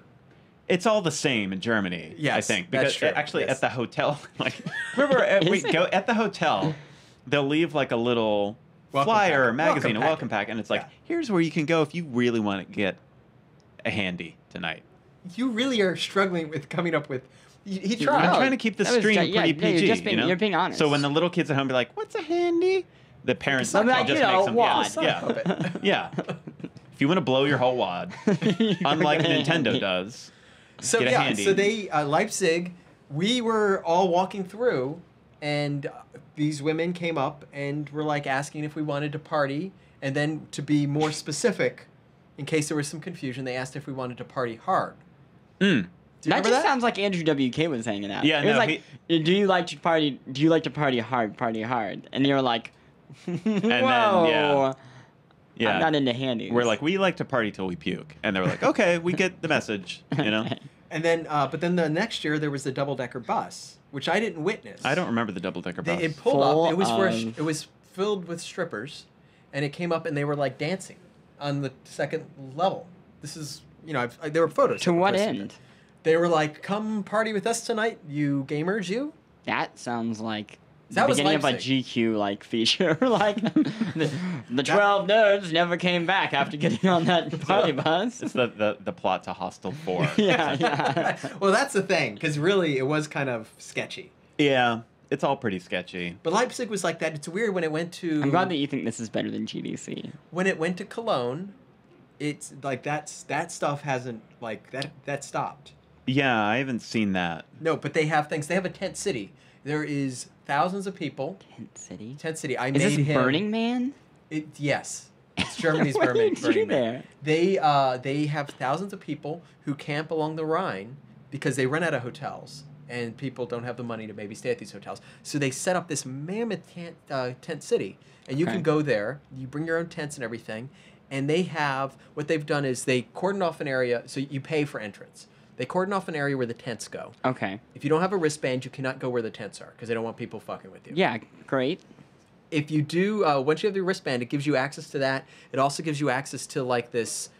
S5: It's all the same in Germany. I
S3: Yes,
S5: think
S3: that's
S5: because
S3: true,
S5: actually
S3: yes.
S5: at the hotel, like remember we
S1: Is it?
S5: go at the hotel, they'll leave like a little
S3: Welcome
S5: flyer
S3: pack.
S5: or magazine,
S3: Welcome
S5: a welcome pack, and it's like
S3: Yeah.
S5: here's where you can go if you really want to get a handy tonight.
S3: you really are struggling with coming up with. He
S1: No,
S3: tried.
S5: I'm trying to keep the
S1: that was
S5: stream
S1: ju- yeah,
S5: pretty
S1: no, you're
S5: PG.
S1: just being-
S5: you know?
S1: you're being honest.
S5: So when the little kids at home be like, "What's a handy?" The parents
S1: I'm
S5: will
S1: like,
S5: just
S1: you know,
S5: make some
S1: wad.
S5: yeah,
S3: Son of a-
S5: yeah. If you want to blow your whole wad, unlike Nintendo does.
S3: So
S5: Get a
S3: yeah,
S5: handy.
S3: so they Leipzig. We were all walking through, and these women came up and were like asking if we wanted to party, and then to be more specific, in case there was some confusion, they asked if we wanted to party hard.
S5: Mm.
S3: Do you
S1: That
S3: remember
S1: just
S3: that?
S1: sounds like Andrew WK was hanging out.
S5: Yeah,
S1: it was
S5: no,
S1: like, do you like to party? Do you like to party hard? Party hard, and you're like, whoa.
S5: then, yeah. Yeah.
S1: I'm not into handies.
S5: We're like, we like to party till we puke. And they were like, okay, we get the message, you know?
S3: And then, but then the next year there was the double-decker bus, which I didn't witness.
S5: I don't remember the double-decker bus.
S3: It pulled
S1: Full
S3: up. It was for
S1: of-
S3: it was filled with strippers, and it came up and they were like dancing on the second level. This is there were photos.
S1: to
S3: that were
S1: what
S3: posted.
S1: end?
S3: They were like, "Come party with us tonight, you gamers, you."
S1: That sounds like the
S3: That was
S1: beginning of a
S3: Leipzig.
S1: GQ like feature. Like the 12 nerds never came back after getting on that party bus.
S5: It's the plot to Hostel 4.
S1: Yeah, yeah.
S3: Well, that's the thing, because really it was kind of sketchy.
S5: Yeah, it's all pretty sketchy.
S3: But Leipzig was like that. It's weird when it went to
S1: I'm glad that you think this is better than GDC.
S3: when it went to Cologne. It's like that stuff hasn't like that stopped.
S5: Yeah, I haven't seen that.
S3: No, but they have things. They have a tent city. There is thousands of people.
S1: Tent City.
S3: Tent city. I
S1: Is
S3: made
S1: this
S3: him.
S1: Burning Man?
S3: Yes, it's Germany's
S1: What do you
S3: Burning
S1: do
S3: Man.
S1: there?
S3: They have thousands of people who camp along the Rhine because they run out of hotels and people don't have the money to maybe stay at these hotels. So they set up this mammoth tent city, and you
S1: Okay.
S3: can go there. You bring your own tents and everything, and they have what they've done is they cordon off an area, so you pay for entrance. They cordon off an area where the tents go.
S1: Okay.
S3: If you don't have a wristband, you cannot go where the tents are because they don't want people fucking with you.
S1: Yeah, great.
S3: If you do, once you have the wristband, it gives you access to that. It also gives you access to like this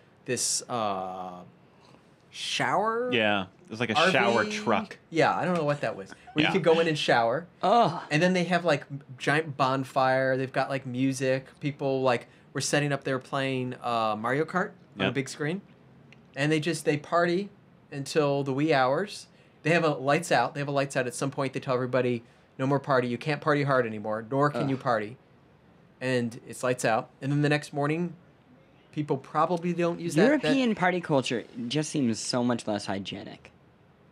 S3: shower.
S5: Yeah, there's like a
S3: RV?
S5: shower truck.
S3: Yeah, I don't know what that was. Where
S5: Yeah.
S3: you could go in and shower.
S1: Oh,
S3: And then they have like giant bonfire. They've got like music. People like were setting up there playing Mario Kart on a
S5: Yep.
S3: big screen. And they party until the wee hours. They have a lights out. They have a lights out at some point. They tell everybody no more party. You can't party hard anymore, nor can you party. And it's lights out. And then the next morning, people probably don't use that.
S1: European party culture just seems so much less hygienic.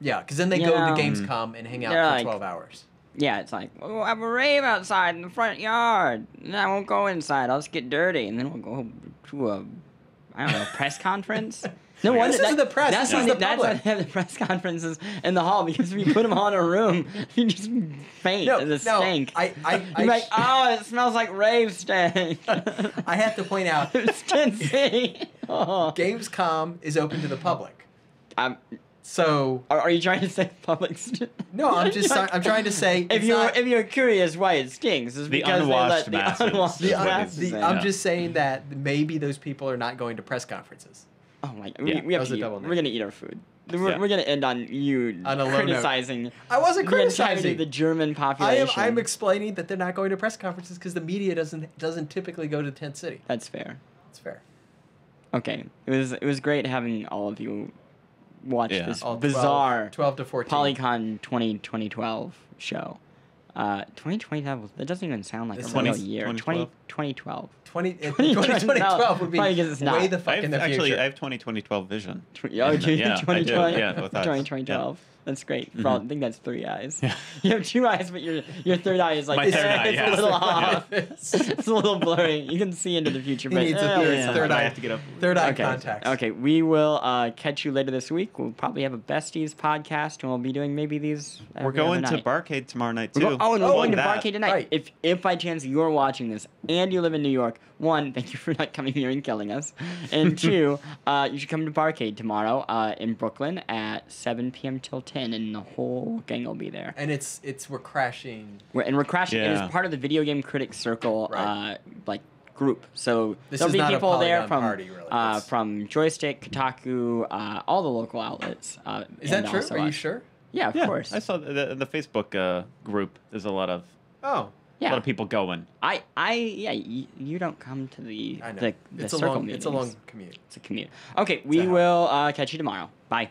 S3: Yeah, because then they go to Gamescom and hang out
S1: They're
S3: for
S1: like-
S3: 12 hours.
S1: Yeah, it's like, we'll have a rave outside in the front yard. And I won't go inside. I'll just get dirty. And then we'll go to a, I don't know, press conference. No wonder.
S3: This isn't the press,
S1: That's
S3: this is
S1: why
S3: the
S1: that's why
S3: public.
S1: they have the press conferences in the hall, because if you put them all in a room, you just faint.
S3: No,
S1: It's a
S3: no,
S1: stink.
S3: I
S1: You're like, oh, it smells like rave stank.
S3: I have to point out,
S1: It's Tennessee. Oh.
S3: Gamescom is open to the public.
S1: I'm,
S3: So
S1: are you trying to say public?
S3: no, I'm trying to say
S1: If
S3: it's
S1: you're
S3: not-
S1: if you're curious why it stinks, it's
S5: The
S1: because
S5: unwashed
S1: they let
S5: masses.
S1: the unwashed
S5: The un-
S1: masses in.
S3: I'm just saying that maybe those people are not going to press conferences.
S1: Oh my!
S5: Yeah,
S1: We
S3: that
S1: have
S3: was
S1: to
S3: a
S1: eat.
S3: double
S1: We're
S3: negative.
S1: gonna eat our food. We're,
S5: Yeah.
S1: we're gonna end on you
S3: On a low note.
S1: criticizing.
S3: I wasn't
S1: the entirety
S3: criticizing.
S1: of the German population.
S3: I'm explaining that they're not going to press conferences because the media doesn't typically go to the tent city.
S1: That's fair.
S3: It's fair.
S1: Okay, it was great having all of you watch
S5: Yeah.
S1: this
S3: All
S1: bizarre
S3: 12 to 14.
S1: Polycon 2012 show. 2012. That doesn't even sound like
S3: This
S1: a real
S3: sounds-
S1: year.
S5: 2012?
S1: 2012.
S3: 2012 would be
S1: Probably 'cause it's not.
S3: way the fuck in the future.
S5: I have 2020 vision.
S1: Oh,
S5: Yeah, I do.
S1: 2020.
S5: Yeah, with eyes.
S1: 2012. That's great. For all, I think that's 3 eyes.
S5: Yeah.
S1: You have 2 eyes, but your third eye is like
S5: My third eye,
S1: it's
S5: yeah.
S1: a little off.
S3: It's-
S1: It's a little blurry. You can see into the future,
S3: He
S1: but
S3: needs a third
S5: I
S3: eye.
S5: have to get up.
S3: Third eye
S1: Okay.
S3: contacts.
S1: Okay, we will catch you later this week. We'll probably have a besties podcast, and we'll be doing maybe these.
S5: We're
S1: every
S5: going
S1: other
S5: to
S1: night.
S5: Barcade tomorrow night
S1: We're
S5: too.
S1: and we're going to
S5: that.
S1: Barcade tonight.
S3: Right.
S1: If by chance you're watching this and you live in New York, 1, thank you for not coming here and killing us, and 2, you should come to Barcade tomorrow in Brooklyn at 7 p.m. till 10, and the whole gang will be there.
S3: And we're crashing.
S1: We're crashing. It
S5: Yeah.
S1: is part of the Video Game Critics Circle,
S3: Right.
S1: like group. So
S3: This
S1: there'll
S3: is
S1: be
S3: not a
S1: people there
S3: Polygon
S1: from
S3: party, really. It's-
S1: from Joystick, Kotaku, all the local outlets.
S3: Is that
S1: and
S3: true?
S1: also
S3: Are you
S1: us.
S3: sure?
S1: Yeah, of
S5: Yeah,
S1: course.
S5: I saw the Facebook group. There's a lot of
S3: Oh,
S1: Yeah.
S5: lot of people going.
S1: You don't come to the
S3: I know.
S1: the
S3: It's a
S1: circle
S3: long.
S1: meetings.
S3: It's a long commute.
S1: It's a commute. Okay, we
S3: a
S1: will catch you tomorrow. Bye.